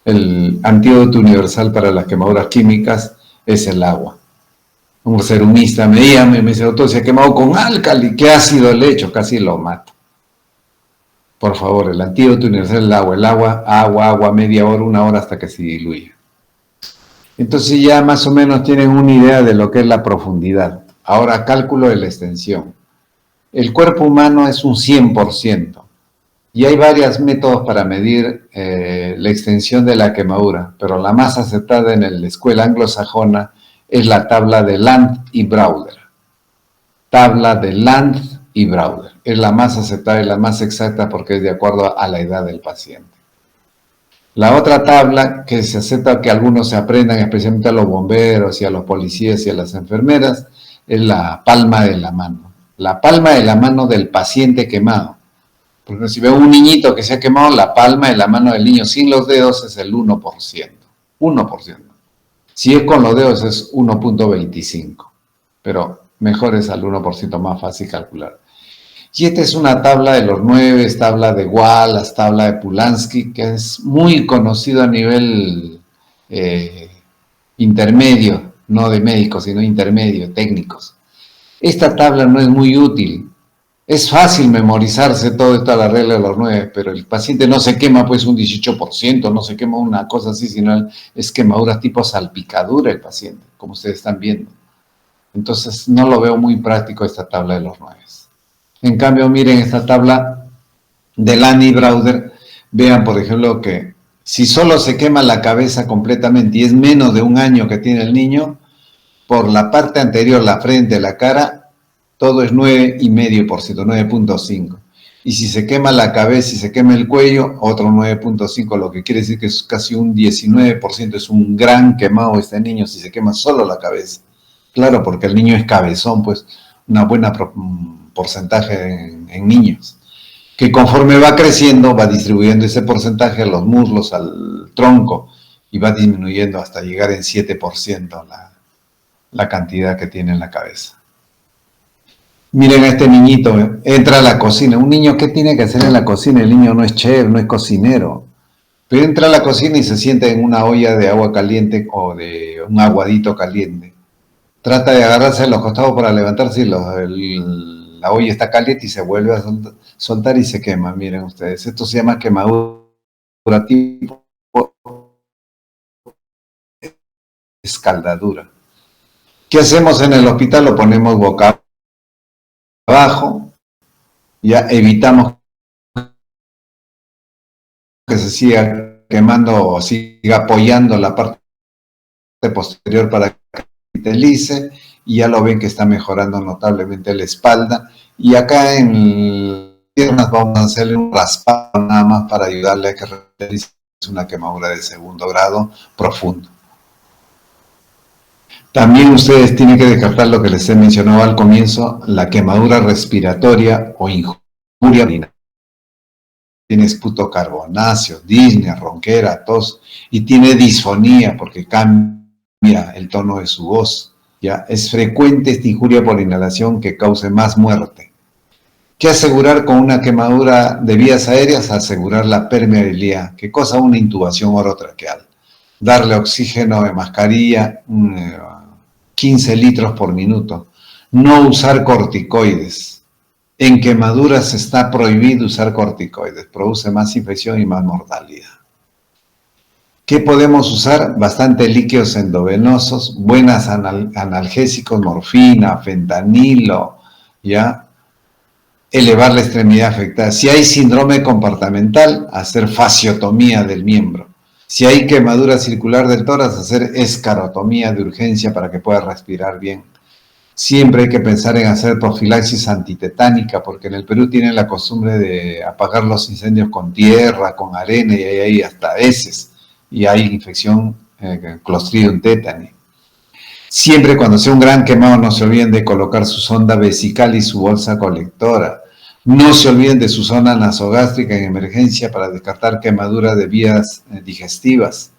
El antídoto universal para las quemaduras químicas es el agua. Un serumista me llama y me dice, doctor, se ha quemado con álcali, ¿qué ácido le echo? Casi lo mato. Por favor, el antídoto universal es el agua. El agua, media hora, 1 hora hasta que se diluya. Entonces ya más o menos tienen una idea de lo que es la profundidad. Ahora, cálculo de la extensión. El cuerpo humano es un 100%. Y hay varios métodos para medir la extensión de la quemadura, pero la más aceptada en la escuela anglosajona es la tabla de Land y Brauder. Tabla de Land y Brauder. Es la más aceptada y la más exacta porque es de acuerdo a la edad del paciente. La otra tabla que se acepta que algunos se aprendan, especialmente a los bomberos y a los policías y a las enfermeras, es la palma de la mano. La palma de la mano del paciente quemado. Porque si veo un niñito que se ha quemado, la palma de la mano del niño sin los dedos es el 1%. 1%. Si es con los dedos es 1.25. Pero mejor es al 1%, más fácil calcular. Y esta es una tabla de los 9, es tabla de Wallace, tabla de Pulansky, que es muy conocido a nivel intermedio, no de médicos, sino intermedio, técnicos. Esta tabla no es muy útil. Es fácil memorizarse todo esto a la regla de los 9, pero el paciente no se quema pues un 18%, no se quema una cosa así, sino es quemadura tipo salpicadura el paciente, como ustedes están viendo. Entonces no lo veo muy práctico esta tabla de los 9. En cambio, miren esta tabla de Lani Brauder, vean por ejemplo que si solo se quema la cabeza completamente y es menos de 1 año que tiene el niño, por la parte anterior, la frente, la cara, todo es 9,5%, 9.5%. Y si se quema la cabeza y se quema el cuello, otro 9.5%, lo que quiere decir que es casi un 19%, es un gran quemado este niño si se quema solo la cabeza. Claro, porque el niño es cabezón, pues una buena porcentaje en niños, que conforme va creciendo va distribuyendo ese porcentaje a los muslos, al tronco, y va disminuyendo hasta llegar en 7% la cantidad que tiene en la cabeza. Miren a este niñito, entra a la cocina. Un niño, ¿qué tiene que hacer en la cocina? El niño no es chef, no es cocinero. Pero entra a la cocina y se sienta en una olla de agua caliente o de un aguadito caliente. Trata de agarrarse a los costados para levantarse y la olla está caliente y se vuelve a soltar y se quema. Miren ustedes, esto se llama quemadura tipo escaldadura. ¿Qué hacemos en el hospital? Lo ponemos boca abajo, ya evitamos que se siga quemando o siga apoyando la parte posterior para que capitalice, y ya lo ven que está mejorando notablemente la espalda. Y acá en las piernas vamos a hacerle un raspado nada más para ayudarle a que realice una quemadura de segundo grado profundo. También ustedes tienen que descartar lo que les he mencionado al comienzo, la quemadura respiratoria o injuria urinaria. Tiene esputo carbonáceo, disnea, ronquera, tos, y tiene disfonía porque cambia el tono de su voz. ¿Ya? Es frecuente esta injuria por inhalación que cause más muerte. ¿Qué asegurar con una quemadura de vías aéreas? Asegurar la permeabilidad. ¿Qué cosa? Una intubación orotraqueal. Darle oxígeno de mascarilla, 15 litros por minuto. No usar corticoides. En quemaduras está prohibido usar corticoides. Produce más infección y más mortalidad. ¿Qué podemos usar? Bastante líquidos endovenosos, buenas analgésicos, morfina, fentanilo, ¿ya? Elevar la extremidad afectada. Si hay síndrome comportamental, hacer fasciotomía del miembro. Si hay quemadura circular del tórax, hacer escarotomía de urgencia para que pueda respirar bien. Siempre hay que pensar en hacer profilaxis antitetánica, porque en el Perú tienen la costumbre de apagar los incendios con tierra, con arena, y hay hasta heces, y hay infección Clostridium tetani. Siempre cuando sea un gran quemado no se olviden de colocar su sonda vesical y su bolsa colectora. No se olviden de su zona nasogástrica en emergencia para descartar quemaduras de vías digestivas.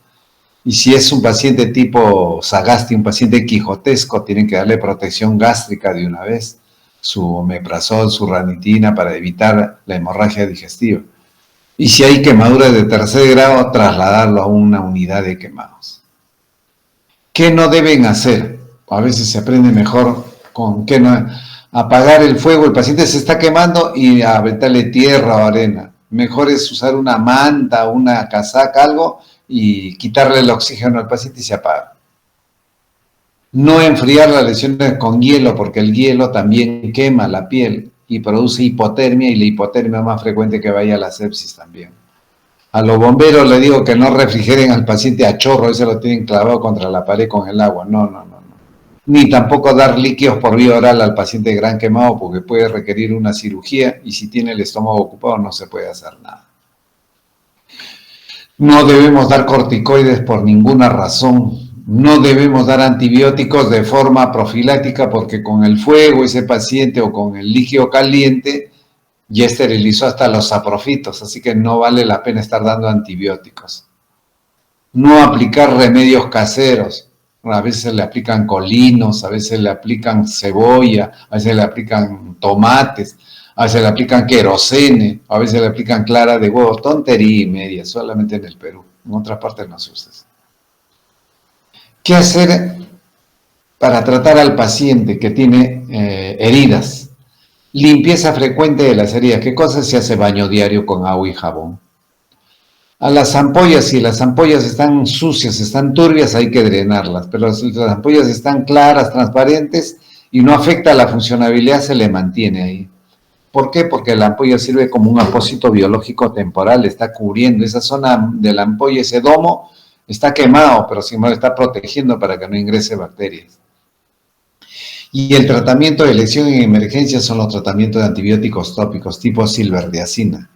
Y si es un paciente tipo Sagasti, un paciente quijotesco, tienen que darle protección gástrica de una vez, su omeprazol, su ranitina para evitar la hemorragia digestiva. Y si hay quemaduras de tercer grado, trasladarlo a una unidad de quemados. ¿Qué no deben hacer? A veces se aprende mejor con qué no. Apagar el fuego, el paciente se está quemando y aventarle tierra o arena. Mejor es usar una manta, una casaca, algo, y quitarle el oxígeno al paciente y se apaga. No enfriar las lesiones con hielo, porque el hielo también quema la piel y produce hipotermia, y la hipotermia es más frecuente que vaya a la sepsis también. A los bomberos les digo que no refrigeren al paciente a chorro, ese lo tienen clavado contra la pared con el agua. No. Ni tampoco dar líquidos por vía oral al paciente gran quemado, porque puede requerir una cirugía, y si tiene el estómago ocupado no se puede hacer nada. No debemos dar corticoides por ninguna razón. No debemos dar antibióticos de forma profiláctica, porque con el fuego ese paciente o con el líquido caliente ya esterilizó hasta los saprofitos, así que no vale la pena estar dando antibióticos. No aplicar remedios caseros. A veces le aplican colinos, a veces le aplican cebolla, a veces le aplican tomates, a veces le aplican querosene, a veces le aplican clara de huevo. Tontería y media, solamente en el Perú. En otras partes no se usa. ¿Qué hacer para tratar al paciente que tiene heridas? Limpieza frecuente de las heridas. ¿Qué cosa se hace? Baño diario con agua y jabón. A las ampollas, si las ampollas están sucias, están turbias, hay que drenarlas, pero si las ampollas están claras, transparentes y no afecta a la funcionabilidad, se le mantiene ahí. ¿Por qué? Porque la ampolla sirve como un apósito biológico temporal, está cubriendo esa zona de la ampolla, ese domo está quemado, pero sin embargo está protegiendo para que no ingrese bacterias. Y el tratamiento de elección en emergencia son los tratamientos de antibióticos tópicos tipo silverdiazina.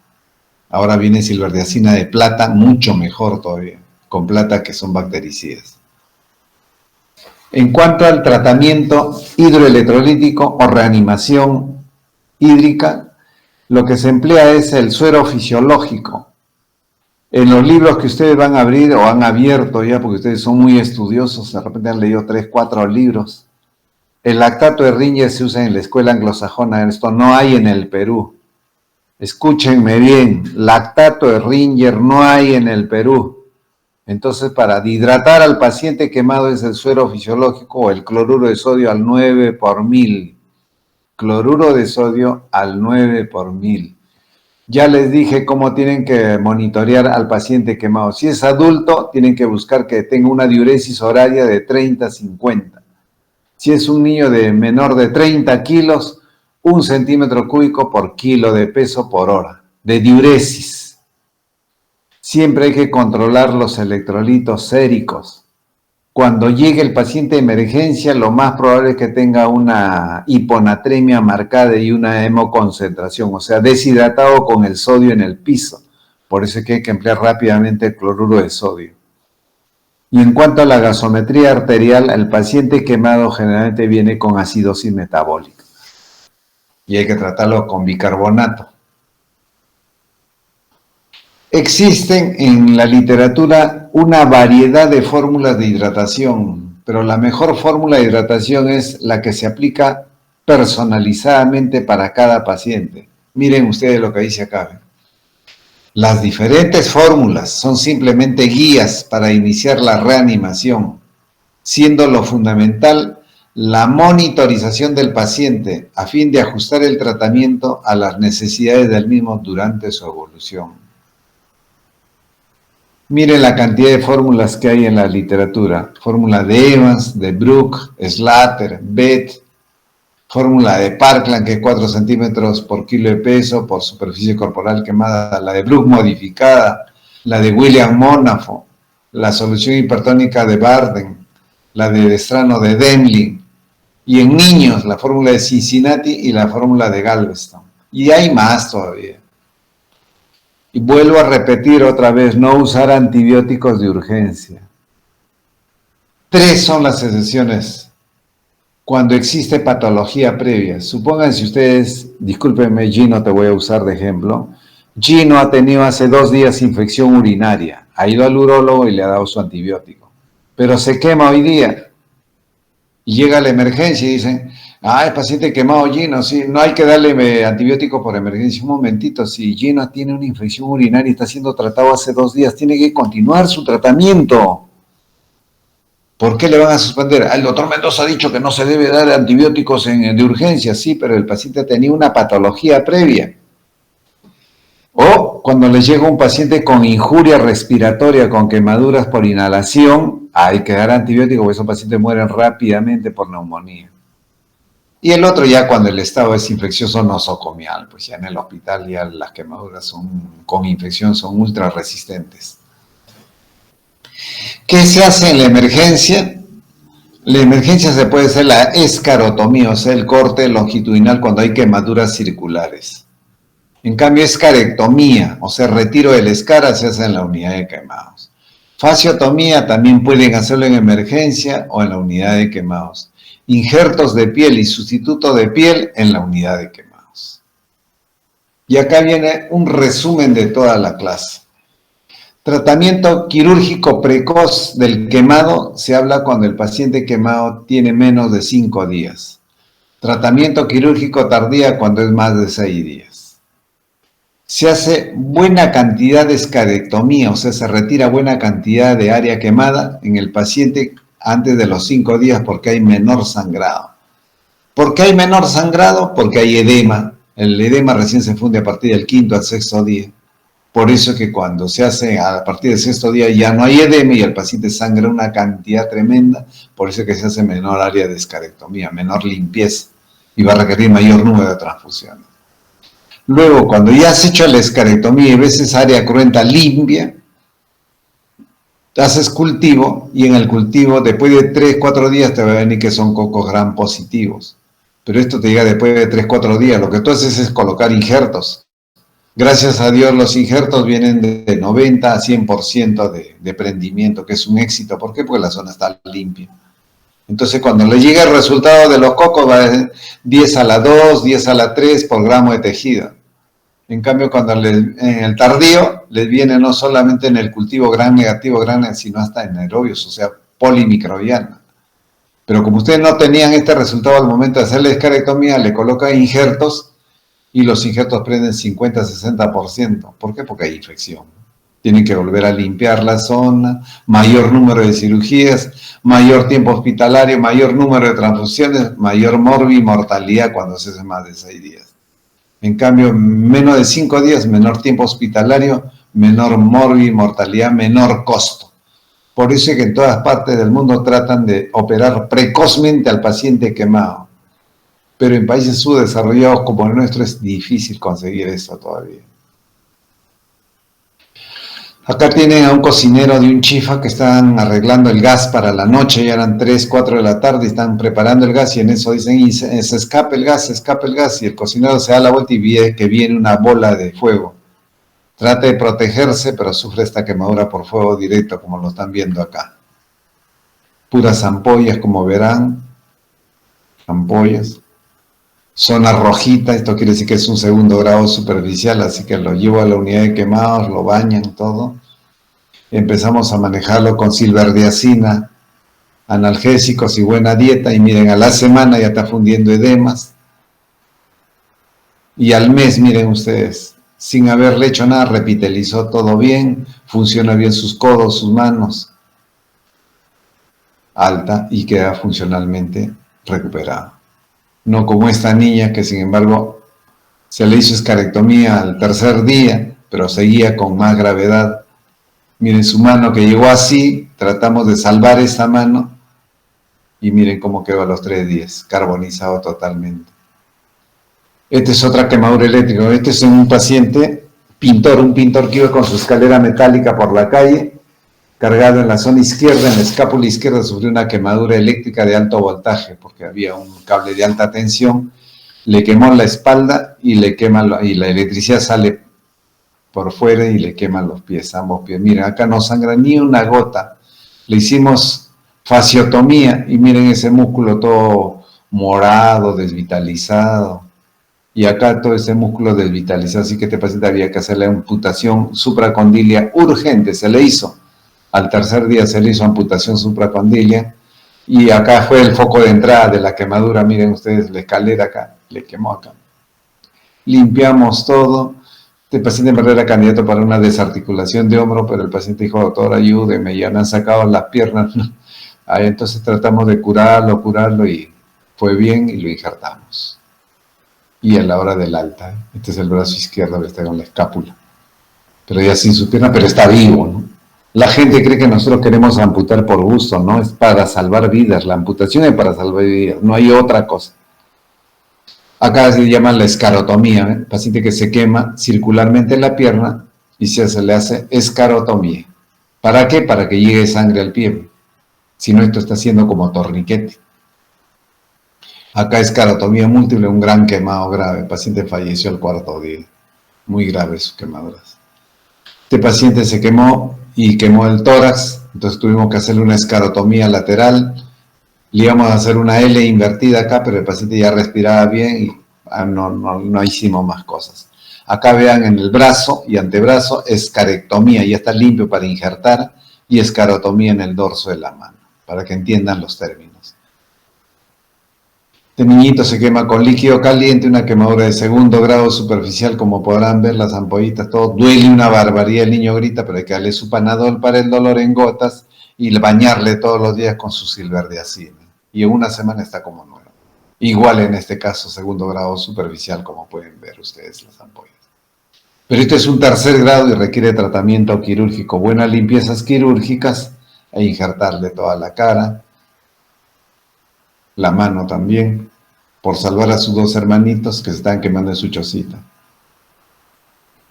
Ahora viene silverdiazina de plata, mucho mejor todavía, con plata que son bactericidas. En cuanto al tratamiento hidroelectrolítico o reanimación hídrica, lo que se emplea es el suero fisiológico. En los libros que ustedes van a abrir o han abierto ya, porque ustedes son muy estudiosos, de repente han leído 3, 4 libros, el lactato de Ringer se usa en la escuela anglosajona, esto no hay en el Perú. Escúchenme bien, lactato de Ringer no hay en el Perú. Entonces, para hidratar al paciente quemado es el suero fisiológico o el cloruro de sodio al 9 por 1000. Cloruro de sodio al 9 por 1000. Ya les dije cómo tienen que monitorear al paciente quemado. Si es adulto, tienen que buscar que tenga una diuresis horaria de 30 a 50. Si es un niño de menor de 30 kilos, 1 centímetro cúbico por kilo de peso por hora, de diuresis. Siempre hay que controlar los electrolitos séricos. Cuando llegue el paciente de emergencia, lo más probable es que tenga una hiponatremia marcada y una hemoconcentración, o sea, deshidratado con el sodio en el piso. Por eso es que hay que emplear rápidamente el cloruro de sodio. Y en cuanto a la gasometría arterial, el paciente quemado generalmente viene con acidosis metabólica. Y hay que tratarlo con bicarbonato. Existen en la literatura una variedad de fórmulas de hidratación, pero la mejor fórmula de hidratación es la que se aplica personalizadamente para cada paciente. Miren ustedes lo que dice acá. Las diferentes fórmulas son simplemente guías para iniciar la reanimación, siendo lo fundamental la monitorización del paciente a fin de ajustar el tratamiento a las necesidades del mismo durante su evolución. Miren la cantidad de fórmulas que hay en la literatura. Fórmula de Evans, de Brook, Slater, Beth, fórmula de Parkland, que es 4 centímetros por kilo de peso por superficie corporal quemada, la de Brook modificada, la de William Monafo, la solución hipertónica de Barden, la de Destrano de Demling, y en niños la fórmula de Cincinnati y la fórmula de Galveston. Y hay más todavía. Y vuelvo a repetir otra vez, no usar antibióticos de urgencia. 3 son las excepciones cuando existe patología previa. Supónganse ustedes, discúlpenme Gino, te voy a usar de ejemplo. Gino ha tenido hace 2 días infección urinaria, ha ido al urólogo y le ha dado su antibiótico, pero se quema hoy día. Y llega la emergencia y dicen, el paciente quemado Gino, sí, no hay que darle antibiótico por emergencia. Un momentito, si Gino tiene una infección urinaria y está siendo tratado hace 2 días, tiene que continuar su tratamiento. ¿Por qué le van a suspender? El doctor Mendoza ha dicho que no se debe dar antibióticos de urgencia, sí, pero el paciente tenía una patología previa. O cuando les llega un paciente con injuria respiratoria, con quemaduras por inhalación, hay que dar antibióticos porque esos pacientes mueren rápidamente por neumonía. Y el otro ya cuando el estado es infeccioso nosocomial, pues ya en el hospital ya las quemaduras con infección son ultra resistentes. ¿Qué se hace en la emergencia? La emergencia se puede hacer la escarotomía, o sea, el corte longitudinal cuando hay quemaduras circulares. En cambio, escarectomía, o sea, retiro del escara, se hace en la unidad de quemados. Fasciotomía también pueden hacerlo en emergencia o en la unidad de quemados. Injertos de piel y sustituto de piel en la unidad de quemados. Y acá viene un resumen de toda la clase. Tratamiento quirúrgico precoz del quemado se habla cuando el paciente quemado tiene menos de 5 días. Tratamiento quirúrgico tardía cuando es más de 6 días. Se hace buena cantidad de escarectomía, o sea, se retira buena cantidad de área quemada en el paciente antes de los 5 días porque hay menor sangrado. ¿Por qué hay menor sangrado? Porque hay edema. El edema recién se funde a partir del 5º al 6º día. Por eso es que cuando se hace a partir del 6º día ya no hay edema y el paciente sangra una cantidad tremenda, por eso es que se hace menor área de escarectomía, menor limpieza y va a requerir mayor número de transfusiones. Luego, cuando ya has hecho la escarectomía y ves esa área cruenta limpia, haces cultivo y en el cultivo después de 3-4 días te va a venir que son cocos gram positivos. Pero esto te llega después de 3-4 días, lo que tú haces es colocar injertos. Gracias a Dios los injertos vienen de 90 a 100% de prendimiento, que es un éxito. ¿Por qué? Porque la zona está limpia. Entonces cuando le llega el resultado de los cocos va a 10 a la 2, 10 a la 3 por gramo de tejido. En cambio cuando en el tardío les viene no solamente en el cultivo gram negativo, sino hasta en aerobios, o sea, polimicrobiana. Pero como ustedes no tenían este resultado al momento de hacer la escarectomía, le colocan injertos y los injertos prenden 50-60%. ¿Por qué? Porque hay infección. Tienen que volver a limpiar la zona, mayor número de cirugías, mayor tiempo hospitalario, mayor número de transfusiones, mayor mortalidad cuando se hace más de 6 días. En cambio, menos de 5 días, menor tiempo hospitalario, menor mortalidad, menor costo. Por eso es que en todas partes del mundo tratan de operar precozmente al paciente quemado. Pero en países subdesarrollados como el nuestro es difícil conseguir eso todavía. Acá tienen a un cocinero de un chifa que están arreglando el gas para la noche, ya eran 3, 4 de la tarde y están preparando el gas y en eso dicen, y se escape el gas, se escape el gas y el cocinero se da la vuelta y ve que viene una bola de fuego. Trata de protegerse, pero sufre esta quemadura por fuego directo, como lo están viendo acá. Puras ampollas, como verán, ampollas. Zona rojita, esto quiere decir que es un segundo grado superficial, así que lo llevo a la unidad de quemados, lo bañan, todo. Empezamos a manejarlo con silverdiazina, analgésicos y buena dieta, y miren, a la semana ya está fundiendo edemas. Y al mes, miren ustedes, sin haberle hecho nada, repitelizó todo bien, funciona bien sus codos, sus manos, alta y queda funcionalmente recuperado. No como esta niña que sin embargo se le hizo escarectomía al tercer día, pero seguía con más gravedad. Miren su mano que llegó así, tratamos de salvar esta mano y miren cómo quedó a los 3 días, carbonizado totalmente. Esta es otra quemadura eléctrica. Este es un paciente pintor, un pintor que iba con su escalera metálica por la calle, cargado en la zona izquierda, en la escápula izquierda, sufrió una quemadura eléctrica de alto voltaje, porque había un cable de alta tensión, le quemó la espalda y le quema, y la electricidad sale por fuera y le queman los pies, ambos pies. Miren, acá no sangra ni una gota. Le hicimos fasciotomía y miren ese músculo todo morado, desvitalizado. Y acá todo ese músculo desvitalizado, así que este paciente había que hacerle amputación supracondilia urgente, se le hizo. Al tercer día se le hizo amputación supracondilia y acá fue el foco de entrada de la quemadura, miren ustedes, la escalera acá, le quemó acá. Limpiamos todo. Este paciente en verdad era candidato para una desarticulación de hombro, pero el paciente dijo, doctor, ayúdeme, ya me han sacado las piernas. Ahí entonces tratamos de curarlo y fue bien y lo injertamos. Y a la hora del alta, este es el brazo izquierdo que está con la escápula, pero ya sin su pierna, pero está vivo, ¿no? La gente cree que nosotros queremos amputar por gusto, ¿no? Es para salvar vidas, la amputación es para salvar vidas, no hay otra cosa. Acá se llama la escarotomía, ¿eh? Paciente que se quema circularmente en la pierna y se le hace escarotomía. ¿Para qué? Para que llegue sangre al pie. Si no, esto está haciendo como torniquete. Acá escarotomía múltiple, un gran quemado grave. El paciente falleció al 4.º día. Muy graves sus quemaduras. Este paciente se quemó y quemó el tórax, entonces tuvimos que hacerle una escarotomía lateral. Le íbamos a hacer una L invertida acá, pero el paciente ya respiraba bien y no hicimos más cosas. Acá vean en el brazo y antebrazo, escarectomía, ya está limpio para injertar, y escarotomía en el dorso de la mano, para que entiendan los términos. Este niñito se quema con líquido caliente, una quemadura de 2.º grado superficial, como podrán ver las ampollitas, todo duele una barbaridad, el niño grita, pero hay que darle su Panadol para el dolor en gotas y bañarle todos los días con su silverdiazina. Y en una semana está como nuevo. Igual en este caso, 2.º grado superficial, como pueden ver ustedes las ampollas. Pero este es un 3.er grado y requiere tratamiento quirúrgico, buenas limpiezas quirúrgicas e injertarle toda la cara, la mano también, por salvar a sus 2 hermanitos que se están quemando en su chocita.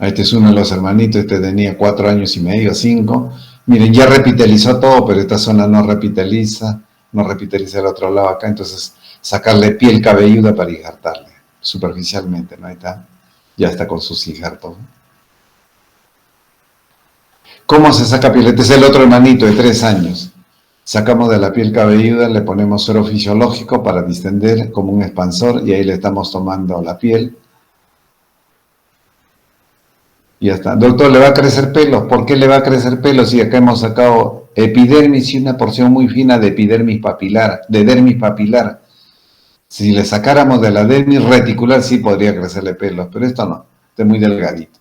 Este es uno de los hermanitos, este tenía 4 años y medio, 5. Miren, ya repitelizó todo, pero esta zona no repiteliza el otro lado acá, entonces sacarle piel cabelluda para injertarle, superficialmente, ¿no? Ahí está, ya está con sus injertos. ¿Cómo se saca piel? Este es el otro hermanito de 3 años. Sacamos de la piel cabelluda, le ponemos suero fisiológico para distender como un expansor y ahí le estamos tomando la piel. Y ya está. Doctor, ¿le va a crecer pelo? ¿Por qué le va a crecer pelo si acá hemos sacado epidermis y una porción muy fina de epidermis papilar, de dermis papilar? Si le sacáramos de la dermis reticular sí podría crecerle pelo, pero esto no, está muy delgadito.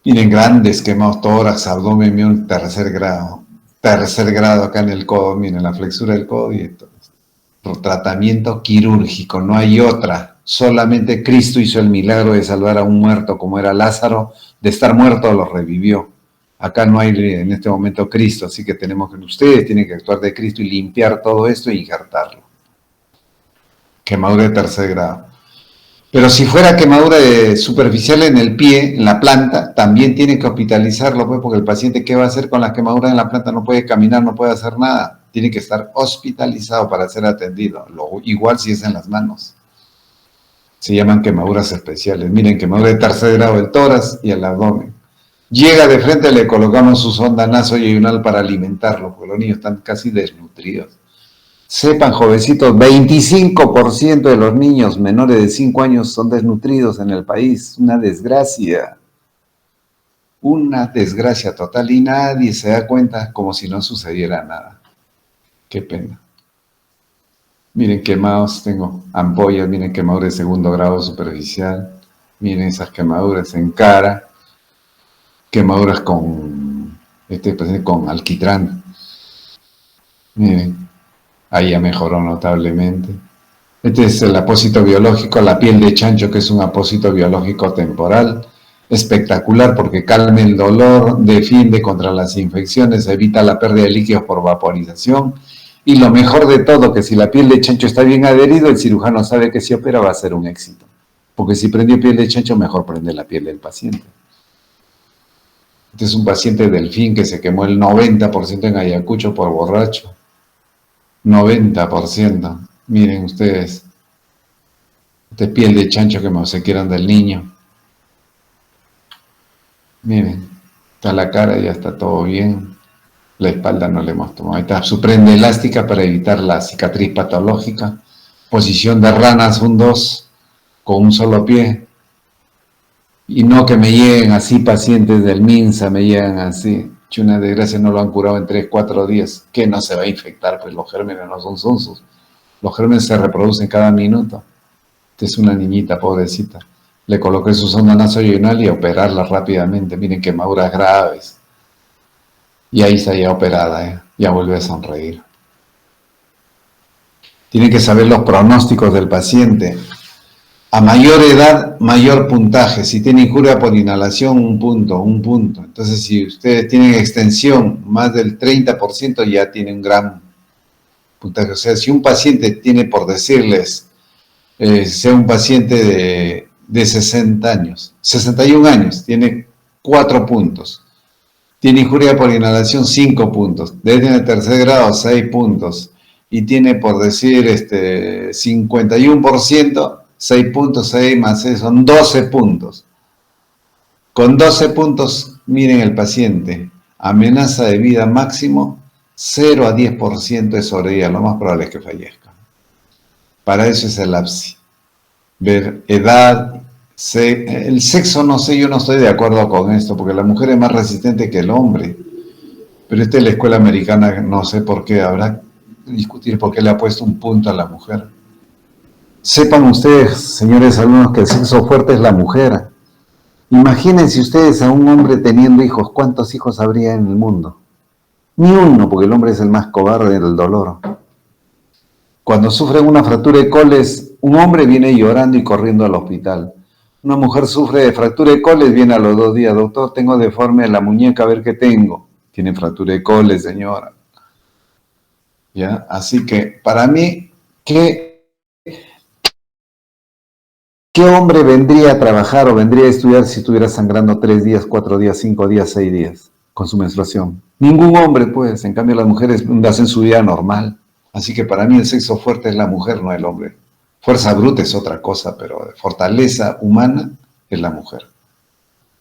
Miren, grandes quemados, tórax, abdomen, un 3.er grado. 3.er grado acá en el codo, miren, la flexura del codo y esto. Tratamiento quirúrgico, no hay otra. Solamente Cristo hizo el milagro de salvar a un muerto como era Lázaro, de estar muerto lo revivió. Acá no hay en este momento Cristo, así que ustedes tienen que actuar de Cristo y limpiar todo esto e injertarlo. Quemadura de 3.er grado. Pero si fuera quemadura superficial en el pie, en la planta, también tiene que hospitalizarlo, pues, porque el paciente, ¿qué va a hacer con las quemaduras en la planta? No puede caminar, no puede hacer nada. Tiene que estar hospitalizado para ser atendido. Igual si es en las manos. Se llaman quemaduras especiales. Miren, quemadura de tercer grado del tórax y el abdomen. Llega de frente, le colocamos su sonda nasoyunal para alimentarlo, porque los niños están casi desnutridos. Sepan, jovencitos, 25% de los niños menores de 5 años son desnutridos en el país. Una desgracia total y nadie se da cuenta, como si no sucediera nada. Qué pena. Miren, quemados, tengo ampollas, miren, quemaduras de segundo grado superficial, miren esas quemaduras en cara, quemaduras con alquitrán. Miren, ahí ya mejoró notablemente. Este es el apósito biológico, la piel de chancho, que es un apósito biológico temporal, espectacular porque calma el dolor, defiende contra las infecciones, evita la pérdida de líquidos por vaporización, y lo mejor de todo, que si la piel de chancho está bien adherido, el cirujano sabe que si opera va a ser un éxito, porque si prendió piel de chancho, mejor prende la piel del paciente. Este es un paciente delfín que se quemó el 90% en Ayacucho por borracho. 90%. Miren ustedes. Esta es piel de chancho que me obsequiaron del niño. Miren, está la cara, ya está todo bien. La espalda no le hemos tomado. Ahí está su prenda elástica para evitar la cicatriz patológica. Posición de ranas, un 2, con un solo pie. Y no que me lleguen así pacientes del MINSA, me llegan así. Una desgracia, no lo han curado en 3, 4 días. ¿Qué no se va a infectar? Pues los gérmenes no son sonsos. Los gérmenes se reproducen cada minuto. Esta es una niñita pobrecita. Le coloqué su sonda nasoyunal y a operarla rápidamente. Miren, quemaduras graves. Y ahí está ya operada, ya vuelve a sonreír. Tiene que saber los pronósticos del paciente. A mayor edad, mayor puntaje. Si tiene injuria por inhalación, un punto. Entonces, si ustedes tienen extensión más del 30%, ya tiene un gran puntaje. O sea, si un paciente tiene, por decirles, sea un paciente de 60 años, 61 años, tiene 4 puntos. Tiene injuria por inhalación, 5 puntos. Desde el tercer grado, 6 puntos. Y tiene, por decir, 51%, 6 puntos, 6 más 6, son 12 puntos. Con 12 puntos, miren el paciente. Amenaza de vida máximo, 0 a 10% de sobrevida. Lo más probable es que fallezca. Para eso es el APSI. Ver edad, el sexo, no sé, yo no estoy de acuerdo con esto, porque la mujer es más resistente que el hombre. Pero esta es la escuela americana, no sé por qué, habrá que discutir por qué le ha puesto un punto a la mujer. Sepan ustedes, señores alumnos, que el sexo fuerte es la mujer. Imagínense ustedes a un hombre teniendo hijos, ¿cuántos hijos habría en el mundo? Ni uno, porque el hombre es el más cobarde del dolor. Cuando sufren una fractura de coles, un hombre viene llorando y corriendo al hospital. Una mujer sufre de fractura de coles, viene a los 2 días. Doctor, tengo deforme la muñeca, a ver qué tengo. Tiene fractura de coles, señora. ¿Ya? Así que, para mí, ¿qué hombre vendría a trabajar o vendría a estudiar si estuviera sangrando 3 días, 4 días, 5 días, 6 días con su menstruación? Ningún hombre, pues. En cambio, las mujeres hacen su vida normal. Así que para mí el sexo fuerte es la mujer, no el hombre. Fuerza bruta es otra cosa, pero fortaleza humana es la mujer.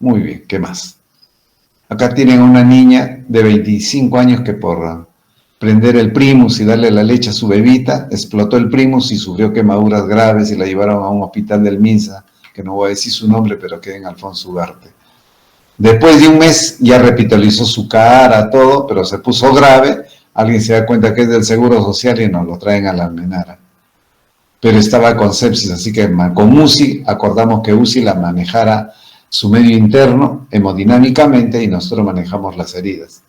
Muy bien, ¿qué más? Acá tienen una niña de 25 años que por prender el primus y darle la leche a su bebita, explotó el primus y sufrió quemaduras graves y la llevaron a un hospital del MINSA, que no voy a decir su nombre, pero queda en Alfonso Ugarte. Después de un mes ya revitalizó su cara, todo, pero se puso grave. Alguien se da cuenta que es del Seguro Social y nos lo traen a la Almenara. Pero estaba con sepsis, así que con UCI acordamos que UCI la manejara su medio interno hemodinámicamente y nosotros manejamos las heridas.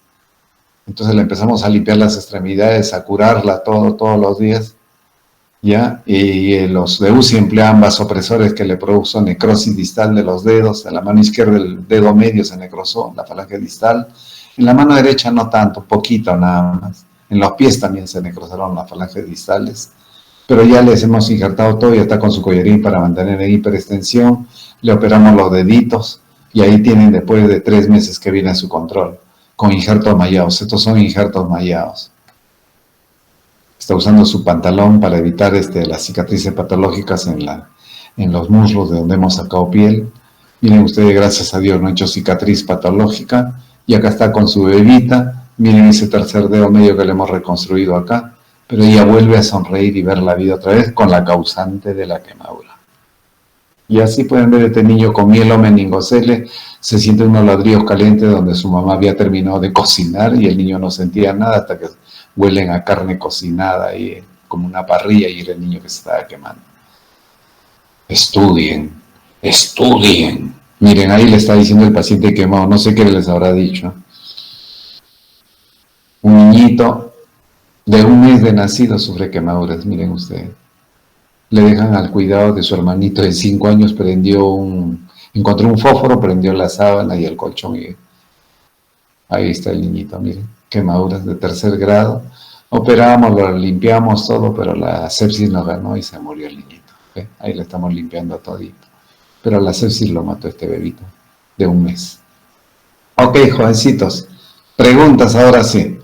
Entonces le empezamos a limpiar las extremidades, a curarla todos los días, ¿ya? Y los de UCI empleaban vasopresores que le produjo necrosis distal de los dedos. En la mano izquierda el dedo medio se necrosó, la falange distal. En la mano derecha no tanto, poquito nada más. En los pies también se necrosaron las falanges distales. pero ya les hemos injertado todo, ya está con su collarín para mantener en hiperextensión, le operamos los deditos y ahí tienen después de 3 meses que viene su control, con injertos mallados. Estos son injertos mallados. Está usando su pantalón para evitar las cicatrices patológicas en los muslos de donde hemos sacado piel. Miren ustedes, gracias a Dios, no ha hecho cicatriz patológica. Y acá está con su bebita. Miren ese tercer dedo medio que le hemos reconstruido acá. Pero ella vuelve a sonreír y ver la vida otra vez con la causante de la quemadura. Y así pueden ver este niño con mielo meningocele. Se sienten unos ladrillos calientes donde su mamá había terminado de cocinar y el niño no sentía nada hasta que huelen a carne cocinada y como una parrilla y era el niño que se estaba quemando. Estudien, estudien. Miren, ahí le está diciendo el paciente quemado, no sé qué les habrá dicho. Un niñito de 1 mes de nacido sufre quemaduras, miren ustedes. Le dejan al cuidado de su hermanito de 5 años, encontró un fósforo, prendió la sábana y el colchón y ahí está el niñito, miren, quemaduras de 3er grado. Operamos, lo limpiamos todo, pero la sepsis nos ganó y se murió el niñito. ¿Ve? Ahí le estamos limpiando todito. Pero la sepsis lo mató este bebito de 1 mes. Ok, jovencitos, preguntas ahora sí.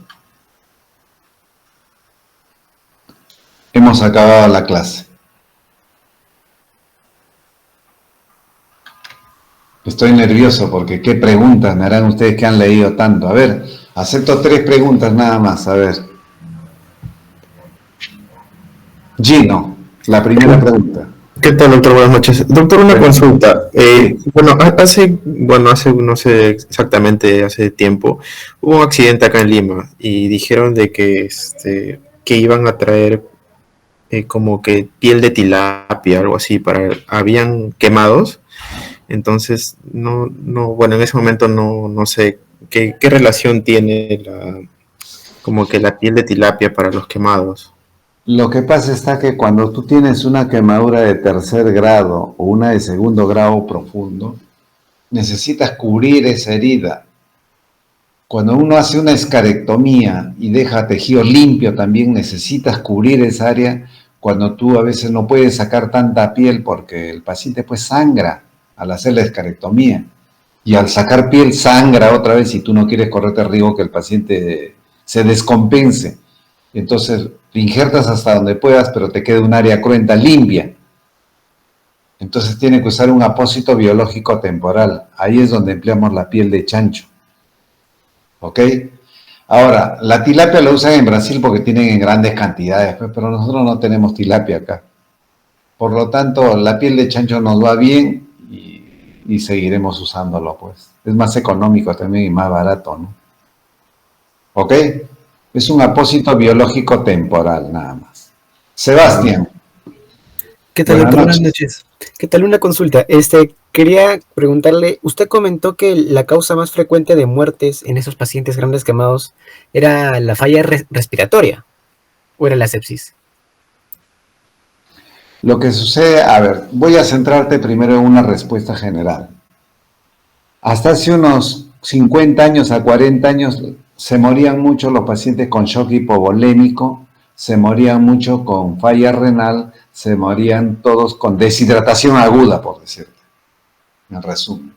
Hemos acabado la clase. Estoy nervioso porque qué preguntas me harán ustedes que han leído tanto. A ver, acepto 3 preguntas nada más, a ver. Gino, la primera pregunta. ¿Qué tal, doctor? Buenas noches. Doctor, una consulta. Hace no sé exactamente, hace tiempo, hubo un accidente acá en Lima y dijeron de que iban a traer como que piel de tilapia, algo así, habían quemados. Entonces, bueno, en ese momento no sé qué relación tiene como que la piel de tilapia para los quemados. Lo que pasa está que cuando tú tienes una quemadura de 3er grado o una de 2º grado profundo, necesitas cubrir esa herida. Cuando uno hace una escarectomía y deja tejido limpio también, necesitas cubrir esa área cuando tú a veces no puedes sacar tanta piel porque el paciente pues sangra al hacer la escarectomía. Y al sacar piel sangra otra vez y tú no quieres correrte el riesgo que el paciente se descompense. Entonces, te injertas hasta donde puedas, pero te queda un área cruenta limpia. Entonces tiene que usar un apósito biológico temporal. Ahí es donde empleamos la piel de chancho. ¿Ok? Ahora, la tilapia la usan en Brasil porque tienen en grandes cantidades, pero nosotros no tenemos tilapia acá. Por lo tanto, la piel de chancho nos va bien y seguiremos usándolo, pues. Es más económico también y más barato, ¿no? ¿Ok? Es un apósito biológico temporal, nada más. Sebastián. ¿Qué tal, doctor? Buenas noches. ¿Qué tal? Una consulta. Quería preguntarle, usted comentó que la causa más frecuente de muertes en esos pacientes grandes quemados era la falla respiratoria, ¿o era la sepsis? Lo que sucede, a ver, voy a centrarte primero en una respuesta general. Hasta hace unos 50 años a 40 años se morían mucho los pacientes con shock hipovolémico, se morían mucho con falla renal, se morían todos con deshidratación aguda, por decirte, en resumen.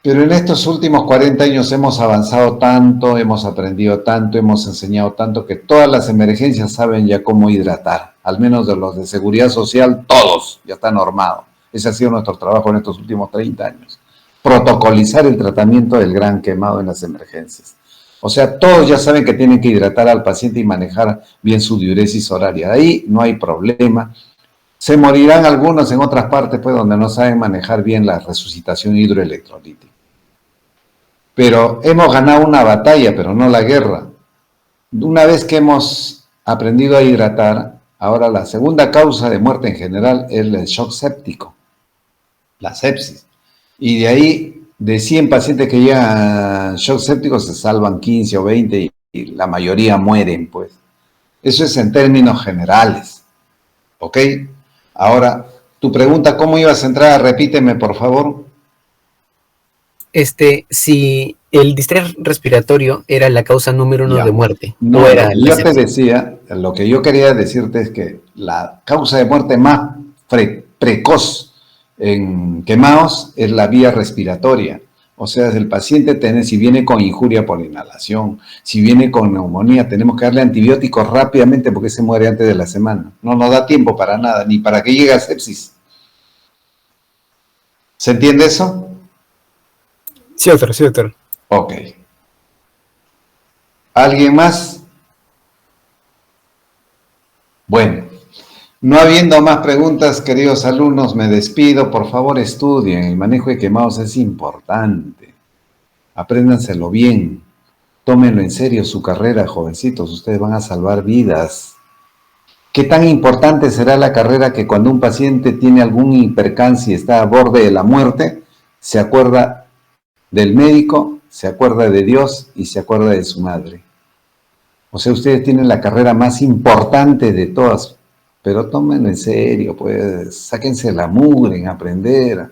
Pero en estos últimos 40 años hemos avanzado tanto, hemos aprendido tanto, hemos enseñado tanto que todas las emergencias saben ya cómo hidratar, al menos de los de seguridad social, todos, ya está normado. Ese ha sido nuestro trabajo en estos últimos 30 años. Protocolizar el tratamiento del gran quemado en las emergencias. O sea, todos ya saben que tienen que hidratar al paciente y manejar bien su diuresis horaria. De ahí no hay problema. Se morirán algunos en otras partes, pues, donde no saben manejar bien la resucitación hidroelectrolítica. Pero hemos ganado una batalla, pero no la guerra. Una vez que hemos aprendido a hidratar, ahora la segunda causa de muerte en general es el shock séptico, la sepsis. Y de ahí, de 100 pacientes que llegan a shock séptico, se salvan 15 o 20 y la mayoría mueren, pues. Eso es en términos generales. ¿Ok? Ahora, tu pregunta, ¿cómo ibas a entrar? Repíteme, por favor. Si el distrés respiratorio era la causa número 1 de muerte. No, o era lo que yo te decía lo que yo quería decirte es que la causa de muerte más precoz en quemados es la vía respiratoria. O sea, el paciente si viene con injuria por inhalación, si viene con neumonía, tenemos que darle antibióticos rápidamente porque se muere antes de la semana. No nos da tiempo para nada, ni para que llegue a sepsis. ¿Se entiende eso? Sí, doctor, sí, doctor. Ok. ¿Alguien más? Bueno, no habiendo más preguntas, queridos alumnos, me despido. Por favor, estudien. El manejo de quemados es importante. Apréndanselo bien. Tómenlo en serio su carrera, jovencitos. Ustedes van a salvar vidas. ¿Qué tan importante será la carrera que cuando un paciente tiene algún percance y está a borde de la muerte, se acuerda del médico, se acuerda de Dios y se acuerda de su madre? O sea, ustedes tienen la carrera más importante de todas, pero tómenlo en serio, pues, sáquense la mugre en aprender.